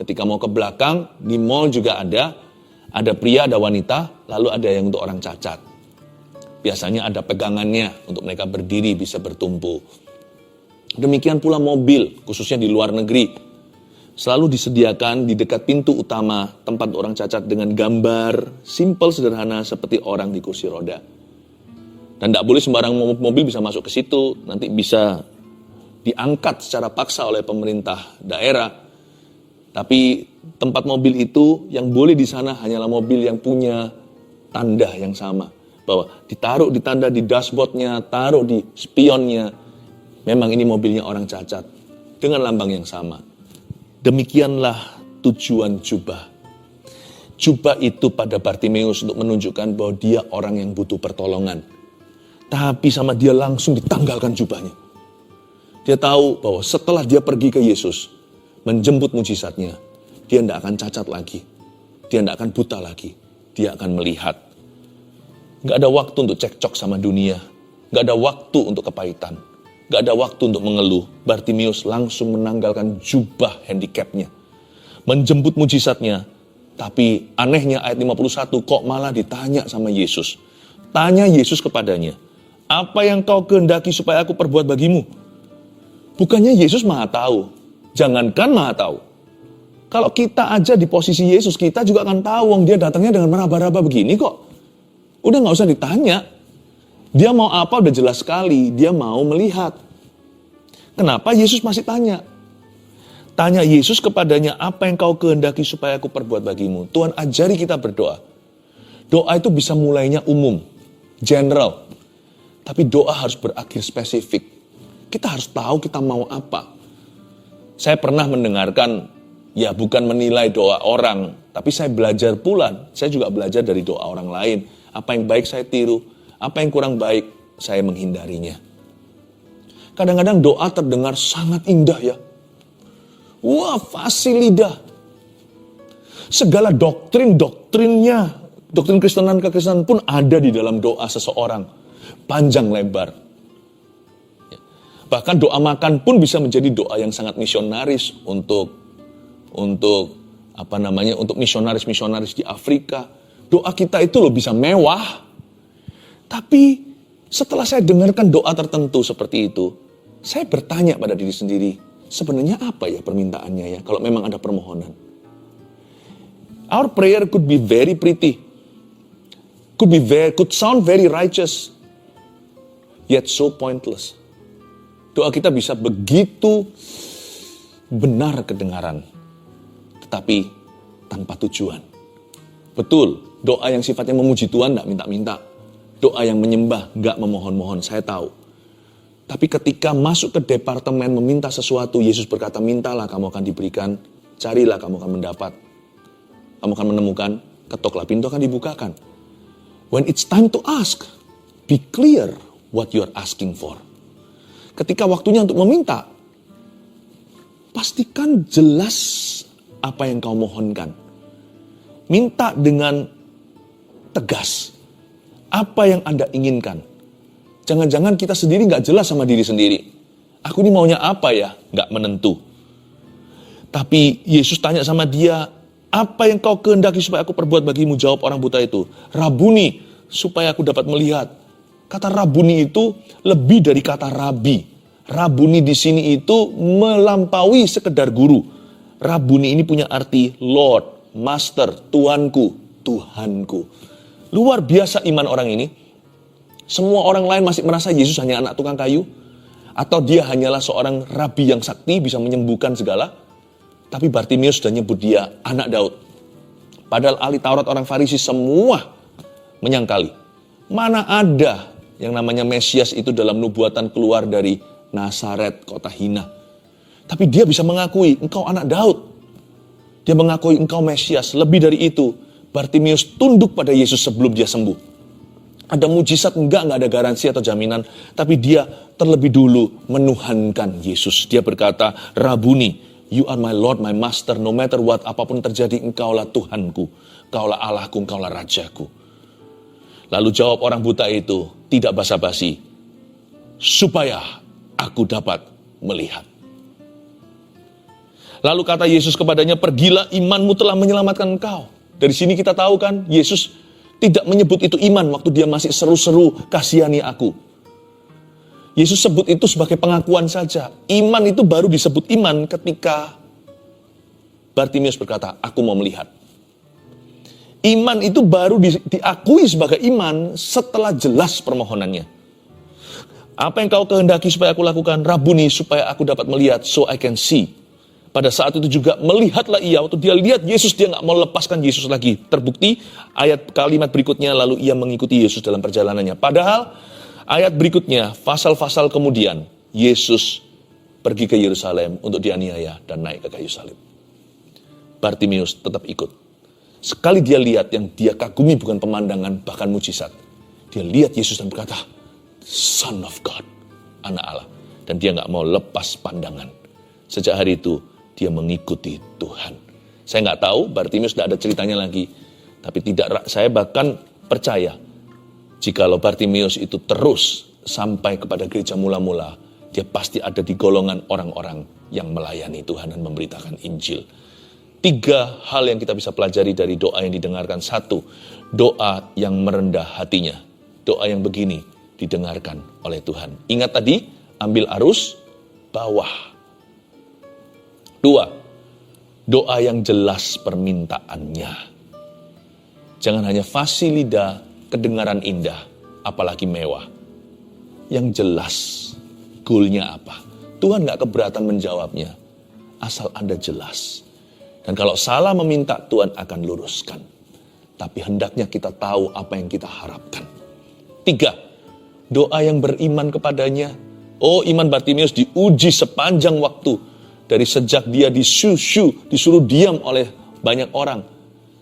ketika mau ke belakang, di mall juga ada pria, ada wanita, lalu ada yang untuk orang cacat. Biasanya ada pegangannya untuk mereka berdiri bisa bertumpu. Demikian pula mobil, khususnya di luar negeri, selalu disediakan di dekat pintu utama tempat orang cacat dengan gambar simple sederhana seperti orang di kursi roda. Dan tidak boleh sembarang mobil bisa masuk ke situ, nanti bisa diangkat secara paksa oleh pemerintah daerah. Tapi tempat mobil itu yang boleh di sana hanyalah mobil yang punya tanda yang sama. Bahwa ditaruh di tanda di dashboardnya, taruh di spionnya. Memang ini mobilnya orang cacat dengan lambang yang sama. Demikianlah tujuan jubah. Jubah itu pada Bartimeus untuk menunjukkan bahwa dia orang yang butuh pertolongan. Tapi sama dia langsung ditanggalkan jubahnya. Dia tahu bahwa setelah dia pergi ke Yesus, menjemput mujizatnya, dia tidak akan cacat lagi. Dia tidak akan buta lagi. Dia akan melihat. Gak ada waktu untuk cekcok sama dunia. Gak ada waktu untuk kepahitan. Gak ada waktu untuk mengeluh. Bartimeus langsung menanggalkan jubah handicapnya. Menjemput mujizatnya. Tapi anehnya ayat 51 kok malah ditanya sama Yesus. Tanya Yesus kepadanya, apa yang kau kehendaki supaya aku perbuat bagimu? Bukannya Yesus maha tahu. Jangankan maha tahu. Kalau kita aja di posisi Yesus, kita juga akan tahu. Wong dia datangnya dengan meraba-raba begini kok. Udah gak usah ditanya. Dia mau apa udah jelas sekali. Dia mau melihat. Kenapa Yesus masih tanya? Tanya Yesus kepadanya, apa yang kau kehendaki supaya aku perbuat bagimu? Tuhan ajari kita berdoa. Doa itu bisa mulainya umum, general. Tapi doa harus berakhir spesifik. Kita harus tahu kita mau apa. Saya pernah mendengarkan, ya bukan menilai doa orang, tapi saya belajar pula. Saya juga belajar dari doa orang lain. Apa yang baik saya tiru, apa yang kurang baik saya menghindarinya. Kadang-kadang doa terdengar sangat indah ya. Wah, fasih lidah. Segala doktrinnya, doktrin kekristenan pun ada di dalam doa seseorang. Panjang lebar. Bahkan doa makan pun bisa menjadi doa yang sangat misionaris untuk misionaris di Afrika. Doa kita itu loh bisa mewah. Tapi setelah saya dengarkan doa tertentu seperti itu, saya bertanya pada diri sendiri, sebenarnya apa ya permintaannya ya kalau memang ada permohonan? Our prayer could be very pretty. Could sound very righteous. Yet so pointless. Doa kita bisa begitu benar kedengaran, tetapi tanpa tujuan. Betul, doa yang sifatnya memuji Tuhan tidak minta-minta. Doa yang menyembah, gak memohon-mohon, saya tahu. Tapi ketika masuk ke departemen meminta sesuatu, Yesus berkata, mintalah kamu akan diberikan, carilah kamu akan mendapat. Kamu akan menemukan, ketoklah pintu akan dibukakan. When it's time to ask, be clear what you're asking for. Ketika waktunya untuk meminta, pastikan jelas apa yang kau mohonkan. Minta dengan tegas. Apa yang Anda inginkan. Jangan-jangan kita sendiri gak jelas sama diri sendiri. Aku ini maunya apa ya? Gak menentu. Tapi Yesus tanya sama dia, apa yang kau kehendaki supaya aku perbuat bagimu? Jawab orang buta itu, Rabuni, supaya aku dapat melihat. Kata Rabuni itu lebih dari kata Rabi. Rabuni di sini itu melampaui sekedar guru. Rabuni ini punya arti Lord, Master, Tuanku, Tuhanku. Luar biasa iman orang ini. Semua orang lain masih merasa Yesus hanya anak tukang kayu. Atau dia hanyalah seorang rabi yang sakti bisa menyembuhkan segala. Tapi Bartimeus sudah nyebut dia anak Daud. Padahal ahli Taurat orang Farisi semua menyangkali. Mana ada Yang namanya Mesias itu dalam nubuatan keluar dari Nazaret, kota hina. Tapi dia bisa mengakui, engkau anak Daud. Dia mengakui engkau Mesias. Lebih dari itu, Bartimius tunduk pada Yesus sebelum dia sembuh. Ada mujizat? Enggak ada garansi atau jaminan. Tapi dia terlebih dulu menuhankan Yesus. Dia berkata, Rabuni, you are my Lord, my Master. No matter what, apapun terjadi, engkaulah Tuhanku. Engkaulah Allahku, engkaulah Rajaku. Lalu jawab orang buta itu, tidak basa-basi, supaya aku dapat melihat. Lalu kata Yesus kepadanya, pergilah, imanmu telah menyelamatkan engkau. Dari sini kita tahu kan, Yesus tidak menyebut itu iman waktu dia masih seru-seru, kasihani aku. Yesus sebut itu sebagai pengakuan saja. Iman itu baru disebut iman ketika Bartimius berkata, aku mau melihat. Iman itu baru diakui sebagai iman setelah jelas permohonannya. Apa yang kau kehendaki supaya aku lakukan? Rabuni, supaya aku dapat melihat, so I can see. Pada saat itu juga melihatlah ia. Waktu dia lihat Yesus, dia gak mau lepaskan Yesus lagi. Terbukti ayat kalimat berikutnya, lalu ia mengikuti Yesus dalam perjalanannya. Padahal ayat berikutnya, pasal-pasal kemudian, Yesus pergi ke Yerusalem untuk dianiaya dan naik ke kayu salib. Bartimius tetap ikut. Sekali dia lihat yang dia kagumi bukan pemandangan, bahkan mujizat. Dia lihat Yesus dan berkata, Son of God, anak Allah. Dan dia gak mau lepas pandangan. Sejak hari itu, dia mengikuti Tuhan. Saya gak tahu, Bartimius tidak ada ceritanya lagi. Tapi saya bahkan percaya, jikalau Bartimius itu terus sampai kepada gereja mula-mula, dia pasti ada di golongan orang-orang yang melayani Tuhan dan memberitakan Injil. 3 hal yang kita bisa pelajari dari doa yang didengarkan. 1, doa yang merendah hatinya. Doa yang begini didengarkan oleh Tuhan. Ingat tadi, ambil arus bawah. 2, doa yang jelas permintaannya. Jangan hanya fasilida, kedengaran indah, apalagi mewah. Yang jelas, goalnya apa? Tuhan gak keberatan menjawabnya, asal Anda jelas. Dan kalau salah meminta, Tuhan akan luruskan. Tapi hendaknya kita tahu apa yang kita harapkan. 3, doa yang beriman kepadanya. Oh, iman Bartimius diuji sepanjang waktu. Dari sejak dia disuruh diam oleh banyak orang.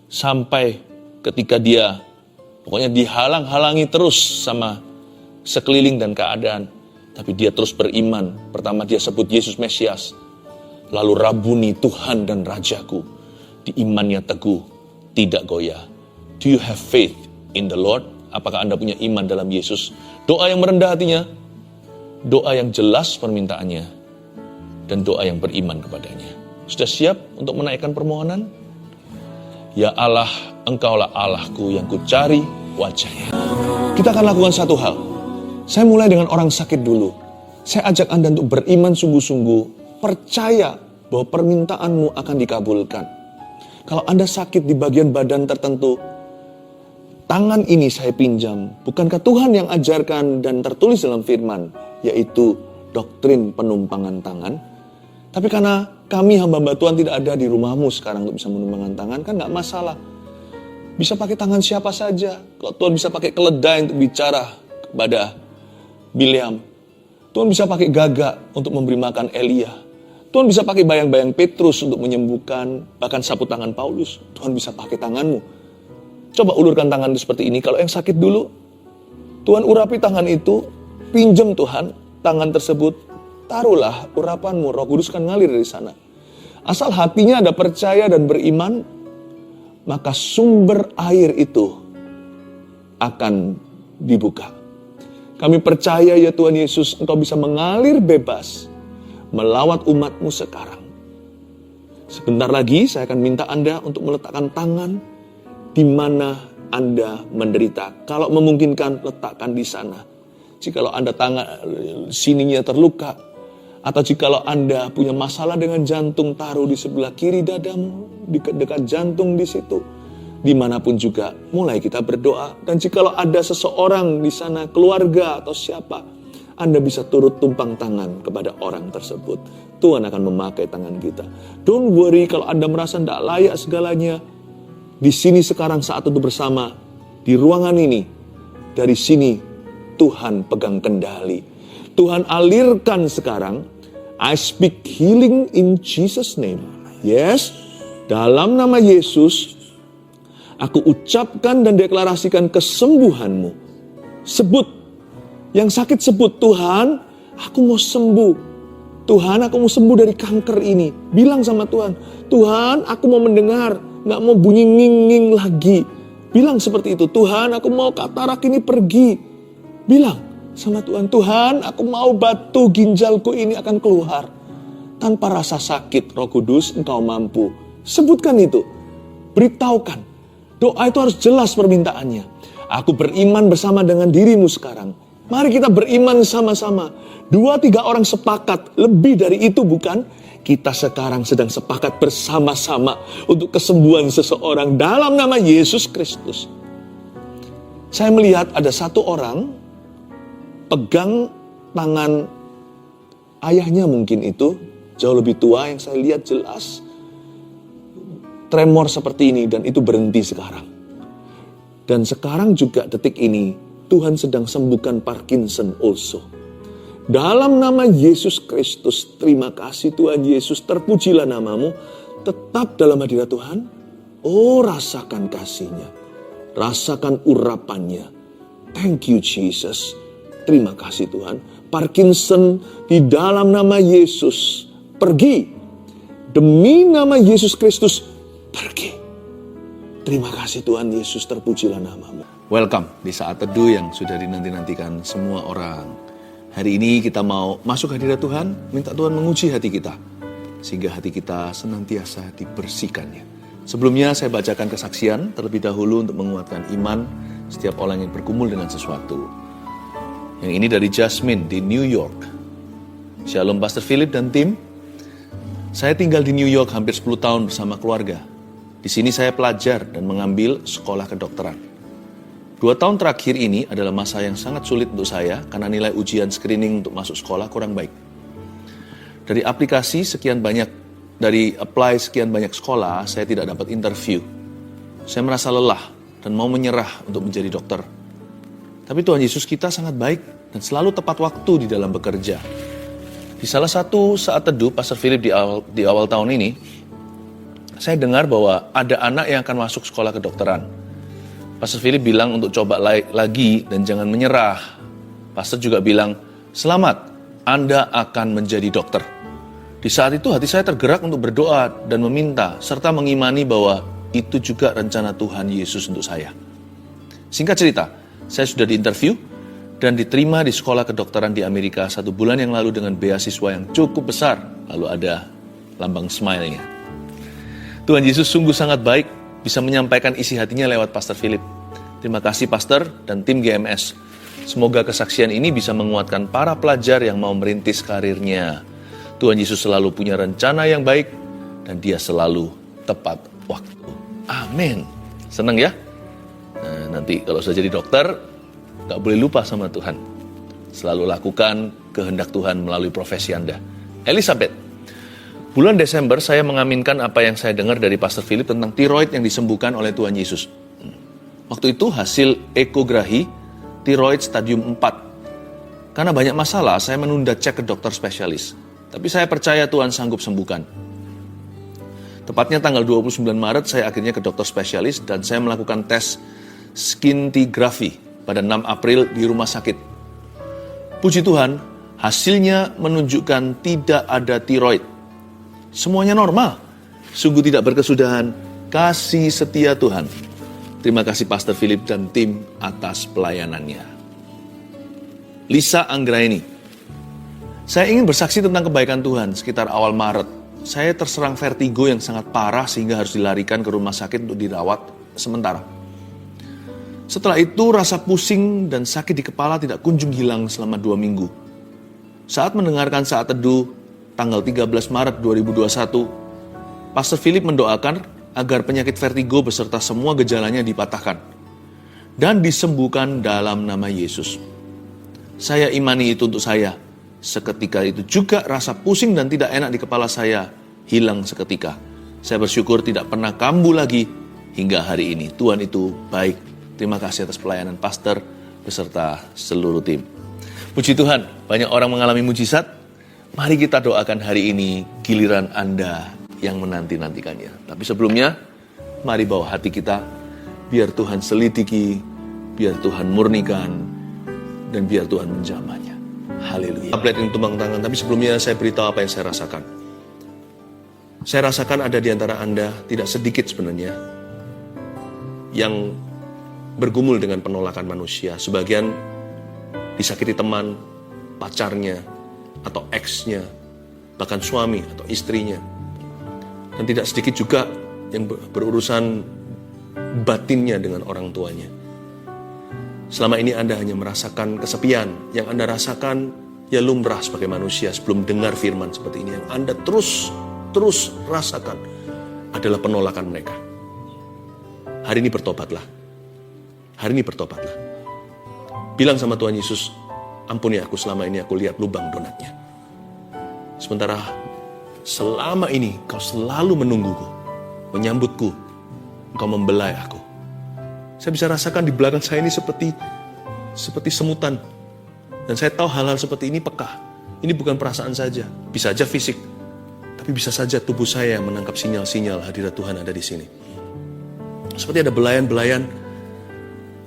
Sampai ketika dia pokoknya dihalang-halangi terus sama sekeliling dan keadaan. Tapi dia terus beriman. Pertama dia sebut Yesus Mesias. Lalu Rabuni, Tuhan dan Rajaku. Di imannya teguh, tidak goyah. Do you have faith in the Lord? Apakah Anda punya iman dalam Yesus? Doa yang merendah hatinya, doa yang jelas permintaannya, dan doa yang beriman kepadanya. Sudah siap untuk menaikkan permohonan? Ya Allah, Engkaulah Allahku yang kucari wajahnya. Kita akan lakukan satu hal. Saya mulai dengan orang sakit dulu. Saya ajak Anda untuk beriman sungguh-sungguh. Percaya bahwa permintaanmu akan dikabulkan. Kalau Anda sakit di bagian badan tertentu, tangan ini saya pinjam. Bukankah Tuhan yang ajarkan dan tertulis dalam firman, yaitu doktrin penumpangan tangan? Tapi karena kami hamba-hamba Tuhan tidak ada di rumahmu sekarang untuk bisa menumpangkan tangan, kan gak masalah. Bisa pakai tangan siapa saja. Kalau Tuhan bisa pakai keledai untuk bicara kepada Bileam, Tuhan bisa pakai gagak untuk memberi makan Elia. Tuhan bisa pakai bayang-bayang Petrus untuk menyembuhkan, bahkan sapu tangan Paulus. Tuhan bisa pakai tanganmu. Coba ulurkan tangan seperti ini. Kalau yang sakit dulu, Tuhan urapi tangan itu, pinjam Tuhan, tangan tersebut, taruhlah urapanmu, Roh Kudus kan ngalir dari sana. Asal hatinya ada percaya dan beriman, maka sumber air itu akan dibuka. Kami percaya ya Tuhan Yesus, Engkau bisa mengalir bebas, melawat umatmu sekarang. Sebentar lagi saya akan minta Anda untuk meletakkan tangan di mana Anda menderita. Kalau memungkinkan, letakkan di sana. Jikalau Anda tangan sininya terluka, atau jikalau Anda punya masalah dengan jantung, taruh di sebelah kiri dadamu, dekat jantung di situ. Dimanapun juga, mulai kita berdoa. Dan jikalau ada seseorang di sana, keluarga atau siapa, Anda bisa turut tumpang tangan kepada orang tersebut. Tuhan akan memakai tangan kita. Don't worry kalau Anda merasa tidak layak segalanya. Di sini sekarang saat itu bersama. Di ruangan ini. Dari sini Tuhan pegang kendali. Tuhan alirkan sekarang. I speak healing in Jesus' name. Yes, dalam nama Yesus, aku ucapkan dan deklarasikan kesembuhanmu. Sebut, yang sakit sebut, Tuhan, aku mau sembuh. Tuhan, aku mau sembuh dari kanker ini. Bilang sama Tuhan, Tuhan, aku mau mendengar, gak mau bunyi nging-nging lagi. Bilang seperti itu, Tuhan, aku mau katarak ini pergi. Bilang sama Tuhan, Tuhan, aku mau batu ginjalku ini akan keluar. Tanpa rasa sakit, Roh Kudus, Engkau mampu. Sebutkan itu. Beritahukan. Doa itu harus jelas permintaannya. Aku beriman bersama dengan dirimu sekarang. Mari kita beriman sama-sama. 2-3 orang sepakat. Lebih dari itu bukan? Kita sekarang sedang sepakat bersama-sama untuk kesembuhan seseorang dalam nama Yesus Kristus. Saya melihat ada satu orang pegang tangan ayahnya mungkin itu, jauh lebih tua yang saya lihat jelas. Tremor seperti ini dan itu berhenti sekarang. Dan sekarang juga detik ini, Tuhan sedang sembuhkan Parkinson also. Dalam nama Yesus Kristus, terima kasih Tuhan Yesus, terpujilah namamu, tetap dalam hadirat Tuhan. Oh, rasakan kasih-Nya, rasakan urapannya. Thank you Jesus. Terima kasih Tuhan. Parkinson di dalam nama Yesus pergi. Demi nama Yesus Kristus pergi. Terima kasih Tuhan Yesus, terpujilah namamu. Welcome di saat teduh yang sudah dinanti-nantikan semua orang. Hari ini kita mau masuk hadirat Tuhan, minta Tuhan menguji hati kita. Sehingga hati kita senantiasa dibersihkannya. Sebelumnya saya bacakan kesaksian terlebih dahulu untuk menguatkan iman setiap orang yang bergumul dengan sesuatu. Yang ini dari Jasmine di New York. Shalom Pastor Philip dan tim. Saya tinggal di New York hampir 10 tahun bersama keluarga. Di sini saya pelajar dan mengambil sekolah kedokteran. 2 tahun terakhir ini adalah masa yang sangat sulit untuk saya karena nilai ujian screening untuk masuk sekolah kurang baik. Dari apply sekian banyak sekolah, saya tidak dapat interview. Saya merasa lelah dan mau menyerah untuk menjadi dokter. Tapi Tuhan Yesus kita sangat baik dan selalu tepat waktu di dalam bekerja. Di salah satu saat teduh Pastor Philip di awal tahun ini, saya dengar bahwa ada anak yang akan masuk sekolah kedokteran. Pastor Philip bilang untuk coba lagi dan jangan menyerah. Pastor juga bilang, selamat, Anda akan menjadi dokter. Di saat itu hati saya tergerak untuk berdoa dan meminta, serta mengimani bahwa itu juga rencana Tuhan Yesus untuk saya. Singkat cerita, saya sudah diinterview dan diterima di sekolah kedokteran di Amerika 1 bulan yang lalu dengan beasiswa yang cukup besar. Lalu ada lambang smile-nya. Tuhan Yesus sungguh sangat baik, bisa menyampaikan isi hatinya lewat Pastor Philip. Terima kasih Pastor dan tim GMS. Semoga kesaksian ini bisa menguatkan para pelajar yang mau merintis karirnya. Tuhan Yesus selalu punya rencana yang baik dan Dia selalu tepat waktu. Amin. Senang ya? Nah, nanti kalau sudah jadi dokter, gak boleh lupa sama Tuhan. Selalu lakukan kehendak Tuhan melalui profesi Anda. Elizabeth, bulan Desember saya mengaminkan apa yang saya dengar dari Pastor Philip tentang tiroid yang disembuhkan oleh Tuhan Yesus. Waktu itu hasil ekografi tiroid stadium 4. Karena banyak masalah, saya menunda cek ke dokter spesialis. Tapi saya percaya Tuhan sanggup sembuhkan. Tepatnya tanggal 29 Maret saya akhirnya ke dokter spesialis dan saya melakukan tes scintigraphy pada 6 April di rumah sakit. Puji Tuhan, hasilnya menunjukkan tidak ada tiroid. Semuanya normal. Sungguh tidak berkesudahan. Kasih setia Tuhan. Terima kasih Pastor Philip dan tim atas pelayanannya. Lisa Anggraini. Saya ingin bersaksi tentang kebaikan Tuhan sekitar awal Maret. Saya terserang vertigo yang sangat parah sehingga harus dilarikan ke rumah sakit untuk dirawat sementara. Setelah itu rasa pusing dan sakit di kepala tidak kunjung hilang selama 2 minggu. Saat mendengarkan saat teduh tanggal 13 Maret 2021, Pastor Philip mendoakan agar penyakit vertigo beserta semua gejalanya dipatahkan dan disembuhkan dalam nama Yesus. Saya imani itu untuk saya. Seketika itu juga rasa pusing dan tidak enak di kepala saya hilang seketika. Saya bersyukur tidak pernah kambuh lagi hingga hari ini. Tuhan itu baik. Terima kasih atas pelayanan Pastor beserta seluruh tim. Puji Tuhan, banyak orang mengalami mujizat. Mari kita doakan hari ini giliran Anda yang menanti-nantikannya. Tapi sebelumnya, mari bawa hati kita, biar Tuhan selidiki, biar Tuhan murnikan, dan biar Tuhan menjamahnya. Haleluya. Tablet ini tumbang tangan, tapi sebelumnya saya beritahu apa yang saya rasakan. Saya rasakan ada di antara Anda, tidak sedikit sebenarnya, yang bergumul dengan penolakan manusia. Sebagian disakiti teman, pacarnya, atau ex-nya, bahkan suami atau istrinya. Dan tidak sedikit juga yang berurusan batinnya dengan orang tuanya. Selama ini Anda hanya merasakan kesepian. Yang Anda rasakan ya lumrah sebagai manusia sebelum dengar firman seperti ini. Yang Anda terus rasakan adalah penolakan mereka. Hari ini bertobatlah. Hari ini bertobatlah. Bilang sama Tuhan Yesus, ampuni aku, selama ini aku lihat lubang donatnya. Sementara selama ini kau selalu menungguku, menyambutku, engkau membelai aku. Saya bisa rasakan di belakang saya ini seperti semutan. Dan saya tahu hal-hal seperti ini peka. Ini bukan perasaan saja, bisa saja fisik. Tapi bisa saja tubuh saya menangkap sinyal-sinyal hadirat Tuhan ada di sini. Seperti ada belayan-belayan.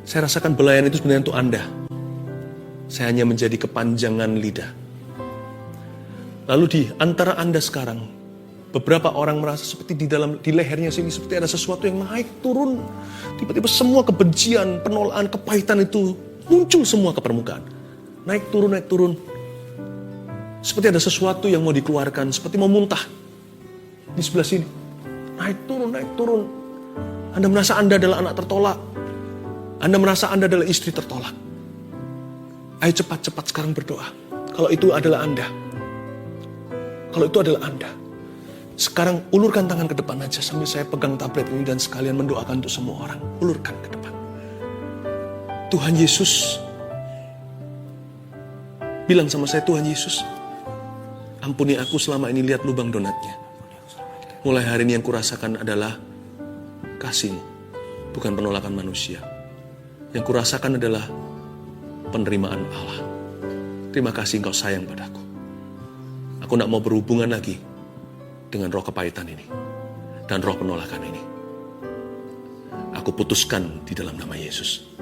Saya rasakan belayan itu sebenarnya untuk Anda. Saya hanya menjadi kepanjangan lidah. Lalu di antara Anda sekarang, beberapa orang merasa seperti di lehernya sini seperti ada sesuatu yang naik turun. Tiba-tiba semua kebencian, penolakan, kepahitan itu muncul semua ke permukaan. Naik turun. Seperti ada sesuatu yang mau dikeluarkan, seperti mau muntah. Di sebelah sini. Naik turun. Anda merasa Anda adalah anak tertolak. Anda merasa Anda adalah istri tertolak. Ayo cepat-cepat sekarang berdoa. Kalau itu adalah Anda. Sekarang ulurkan tangan ke depan aja sambil saya pegang tablet ini dan sekalian mendoakan untuk semua orang. Ulurkan ke depan. Tuhan Yesus. Bilang sama saya, Tuhan Yesus, ampuni aku selama ini lihat lubang donatnya. Mulai hari ini yang kurasakan adalah kasih-Mu, bukan penolakan manusia. Yang kurasakan adalah penerimaan Allah. Terima kasih Engkau sayang padaku. Aku tidak mau berhubungan lagi dengan roh kepahitan ini dan roh penolakan ini. Aku putuskan di dalam nama Yesus.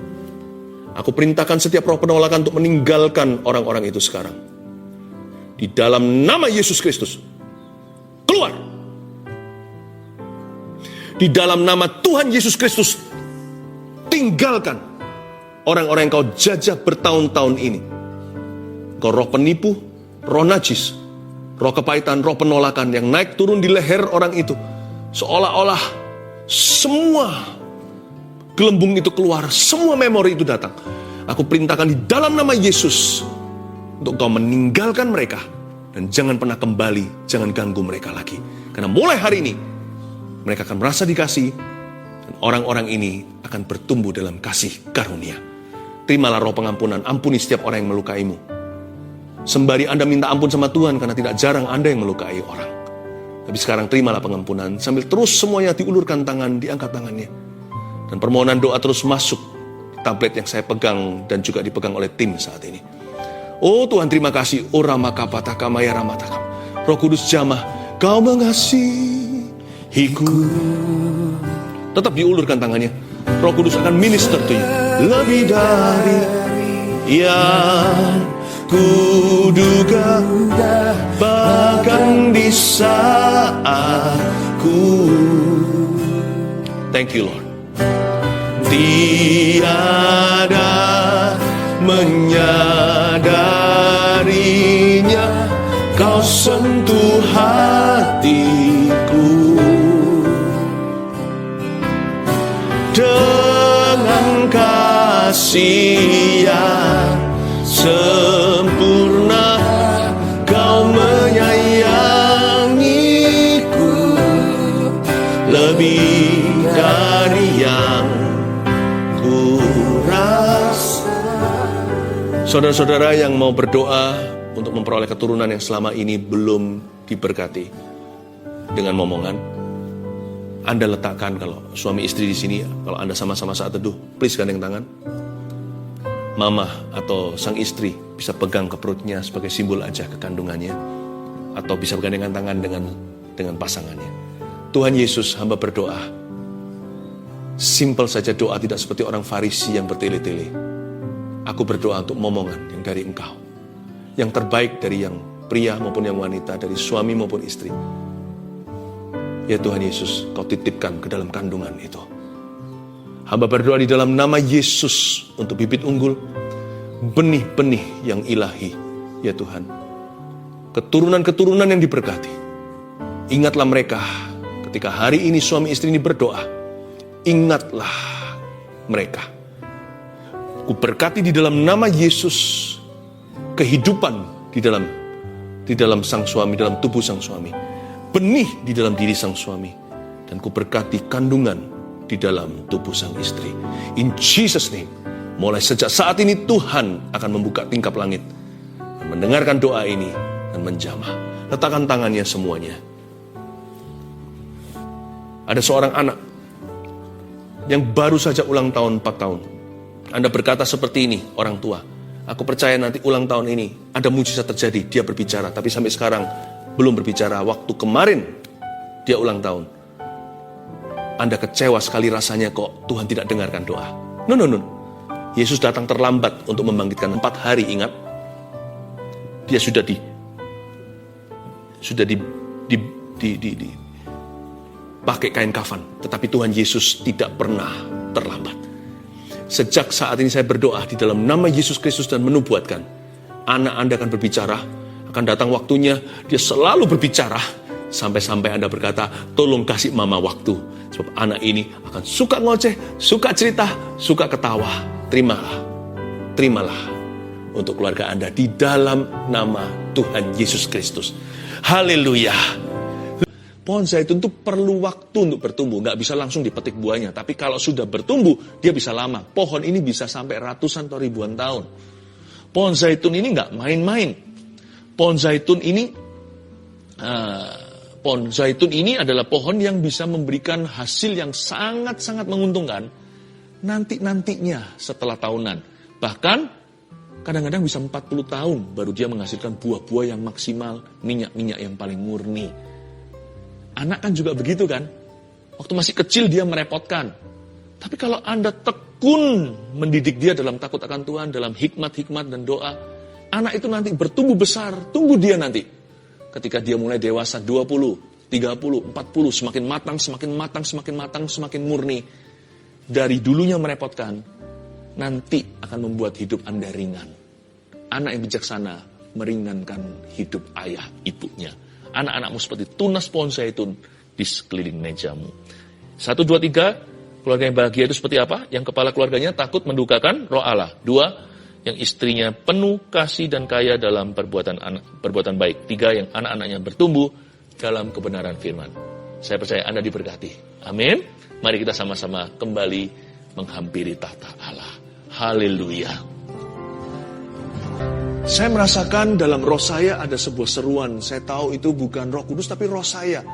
Aku perintahkan setiap roh penolakan untuk meninggalkan orang-orang itu sekarang. Di dalam nama Yesus Kristus. Keluar. Di dalam nama Tuhan Yesus Kristus. Tinggalkan orang-orang yang kau jajah bertahun-tahun ini. Kau roh penipu, roh najis, roh kepahitan, roh penolakan yang naik turun di leher orang itu. Seolah-olah semua gelembung itu keluar, semua memori itu datang. Aku perintahkan di dalam nama Yesus untuk kau meninggalkan mereka. Dan jangan pernah kembali, jangan ganggu mereka lagi. Karena mulai hari ini, mereka akan merasa dikasih. Dan orang-orang ini akan bertumbuh dalam kasih karunia. Terimalah roh pengampunan, ampuni setiap orang yang melukaimu. Sembari Anda minta ampun sama Tuhan, karena tidak jarang Anda yang melukai orang. Tapi sekarang terimalah pengampunan, sambil terus semuanya diulurkan tangan, diangkat tangannya. Dan permohonan doa terus masuk tablet yang saya pegang dan juga dipegang oleh tim saat ini. Oh Tuhan, terima kasih. Oh Ramakapataka Maya Ramatakam. Roh Kudus jamah, Kau mengasihiku. Tetap diulurkan tangannya. Roh Kudus akan minister to you. Lebih dari yang kuduga, bahkan di saat ku. Thank you Lord. Tiada menyadarinya, Kau sentuh hatiku dengan kasih yang sempurna. Kau menyayangiku lebih dari yang saudara-saudara yang mau berdoa untuk memperoleh keturunan yang selama ini belum diberkati dengan momongan, Anda letakkan, kalau suami istri di sini, kalau Anda sama-sama saat teduh, please gandeng tangan. mama atau sang istri bisa pegang ke perutnya sebagai simbol aja kekandungannya, atau bisa bergandengan tangan dengan pasangannya. Tuhan Yesus, hamba berdoa. Simpel saja doa, tidak seperti orang Farisi yang bertele-tele. Aku berdoa untuk momongan yang dari Engkau, yang terbaik dari yang pria maupun yang wanita, dari suami maupun istri. Ya Tuhan Yesus, Kau titipkan ke dalam kandungan itu. Hamba berdoa di dalam nama Yesus untuk bibit unggul, benih-benih yang ilahi. Ya Tuhan, keturunan-keturunan yang diberkati. Ingatlah mereka ketika hari ini suami istri ini berdoa. Ingatlah mereka. Ku berkati di dalam nama Yesus kehidupan di dalam sang suami, dalam tubuh sang suami. Benih di dalam diri sang suami. Dan ku berkati kandungan di dalam tubuh sang istri. In Jesus name. Mulai sejak saat ini Tuhan akan membuka tingkap langit dan mendengarkan doa ini dan menjamah. Letakkan tangannya semuanya. Ada seorang anak yang baru saja ulang tahun 4 tahun. Anda berkata seperti ini, orang tua. Aku percaya nanti ulang tahun ini ada mujizat terjadi. Dia berbicara, tapi sampai sekarang belum berbicara. Waktu kemarin dia ulang tahun. Anda kecewa sekali rasanya kok Tuhan tidak dengarkan doa. No. Yesus datang terlambat untuk membangkitkan 4 hari, ingat. Dia sudah pakai kain kafan, tetapi Tuhan Yesus tidak pernah terlambat. Sejak saat ini saya berdoa di dalam nama Yesus Kristus dan menubuatkan, anak Anda akan berbicara, akan datang waktunya, dia selalu berbicara, sampai-sampai Anda berkata, tolong kasih mama waktu, sebab anak ini akan suka ngoceh, suka cerita, suka ketawa. Terimalah untuk keluarga Anda di dalam nama Tuhan Yesus Kristus. Haleluya. Pohon zaitun itu perlu waktu untuk bertumbuh. Nggak bisa langsung dipetik buahnya. Tapi kalau sudah bertumbuh, dia bisa lama. Pohon ini bisa sampai ratusan atau ribuan tahun. Pohon zaitun ini nggak main-main. Pohon zaitun ini adalah pohon yang bisa memberikan hasil yang sangat-sangat menguntungkan nantinya setelah tahunan. Bahkan kadang-kadang bisa 40 tahun baru dia menghasilkan buah-buah yang maksimal, minyak-minyak yang paling murni. Anak kan juga begitu kan. Waktu masih kecil dia merepotkan. Tapi kalau Anda tekun mendidik dia dalam takut akan Tuhan, dalam hikmat-hikmat dan doa, anak itu nanti bertumbuh besar. Tunggu dia nanti. Ketika dia mulai dewasa 20, 30, 40, semakin matang, semakin murni. Dari dulunya merepotkan, nanti akan membuat hidup Anda ringan. Anak yang bijaksana meringankan hidup ayah ibunya. Anak-anakmu seperti tunas pohon zaitun di sekeliling mejamu. 1, 2, 3, keluarga yang bahagia itu seperti apa? Yang kepala keluarganya takut mendukakan roh Allah. 2, yang istrinya penuh kasih dan kaya dalam perbuatan baik. 3, yang anak-anaknya bertumbuh dalam kebenaran firman. Saya percaya Anda diberkati. Amin. Mari kita sama-sama kembali menghampiri tahta Allah. Haleluya. Saya merasakan dalam roh saya ada sebuah seruan. Saya tahu itu bukan Roh Kudus tapi roh saya.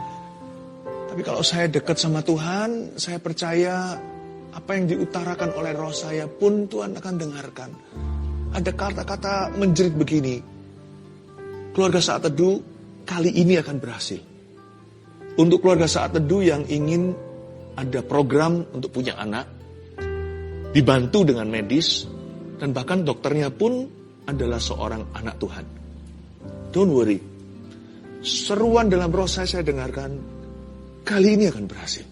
Tapi kalau saya dekat sama Tuhan, saya percaya apa yang diutarakan oleh roh saya pun Tuhan akan dengarkan. Ada kata-kata menjerit begini. Keluarga Saat Teduh kali ini akan berhasil. Untuk keluarga Saat Teduh yang ingin ada program untuk punya anak, dibantu dengan medis, dan bahkan dokternya pun adalah seorang anak Tuhan. Don't worry. Seruan dalam roh saya dengarkan, kali ini akan berhasil.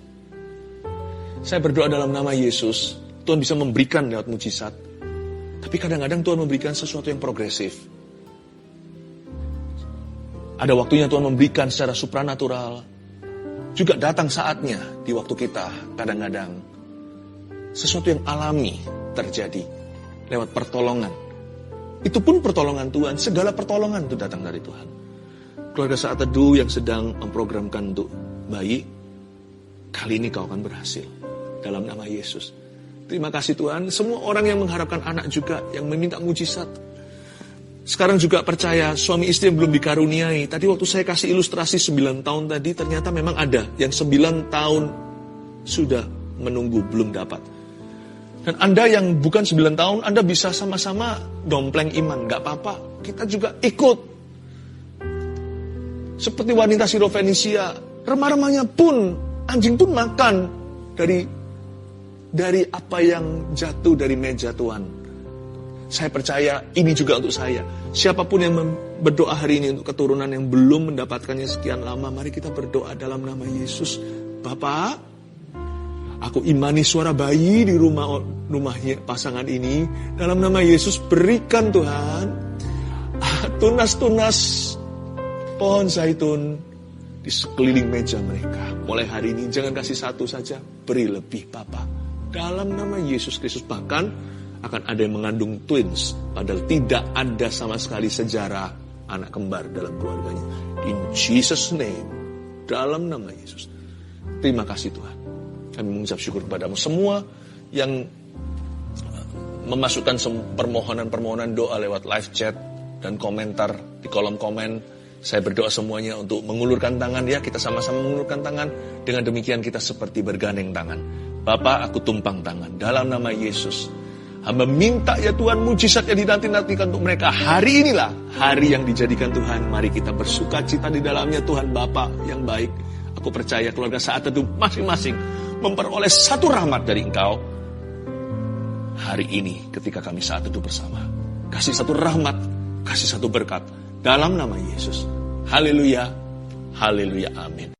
Saya berdoa dalam nama Yesus, Tuhan bisa memberikan lewat mujizat. Tapi kadang-kadang Tuhan memberikan sesuatu yang progresif. Ada waktunya Tuhan memberikan secara supranatural. Juga datang saatnya di waktu kita kadang-kadang sesuatu yang alami terjadi lewat pertolongan. Itu pun pertolongan Tuhan, segala pertolongan itu datang dari Tuhan. Keluarga Saat Teduh yang sedang memprogramkan untuk bayi, kali ini kau akan berhasil. Dalam nama Yesus. Terima kasih Tuhan, semua orang yang mengharapkan anak juga, yang meminta mujizat. Sekarang juga percaya, suami istri yang belum dikaruniai. Tadi waktu saya kasih ilustrasi 9 tahun tadi, ternyata memang ada yang 9 tahun sudah menunggu, belum dapat. Dan Anda yang bukan 9 tahun, Anda bisa sama-sama dompleng iman. Gak apa-apa, kita juga ikut. Seperti wanita Sirofenisia, remah-remahnya pun, anjing pun makan dari apa yang jatuh dari meja Tuhan. Saya percaya ini juga untuk saya. Siapapun yang berdoa hari ini untuk keturunan yang belum mendapatkannya sekian lama, mari kita berdoa dalam nama Yesus. Bapak, aku imani suara bayi di rumahnya pasangan ini. Dalam nama Yesus berikan Tuhan tunas-tunas pohon zaitun di sekeliling meja mereka. Mulai hari ini jangan kasih satu saja, beri lebih Bapa. Dalam nama Yesus Kristus. Bahkan akan ada yang mengandung twins, padahal tidak ada sama sekali sejarah anak kembar dalam keluarganya. In Jesus name, dalam nama Yesus. Terima kasih Tuhan. Kami mengucap syukur kepadamu. Semua yang memasukkan permohonan-permohonan doa lewat live chat dan komentar di kolom komen, saya berdoa semuanya untuk mengulurkan tangan. Ya, kita sama-sama mengulurkan tangan. Dengan demikian kita seperti bergandeng tangan. Bapak, aku tumpang tangan dalam nama Yesus. Hamba minta ya Tuhan, mujizat yang dinanti-nantikan untuk mereka. Hari inilah hari yang dijadikan Tuhan. Mari kita bersuka cita di dalamnya Tuhan Bapa yang baik. Aku percaya keluarga Saat Teduh masing-masing memperoleh satu rahmat dari Engkau. Hari ini ketika kami Saat Teduh bersama. Kasih satu rahmat, kasih satu berkat. Dalam nama Yesus. Haleluya, haleluya, amin.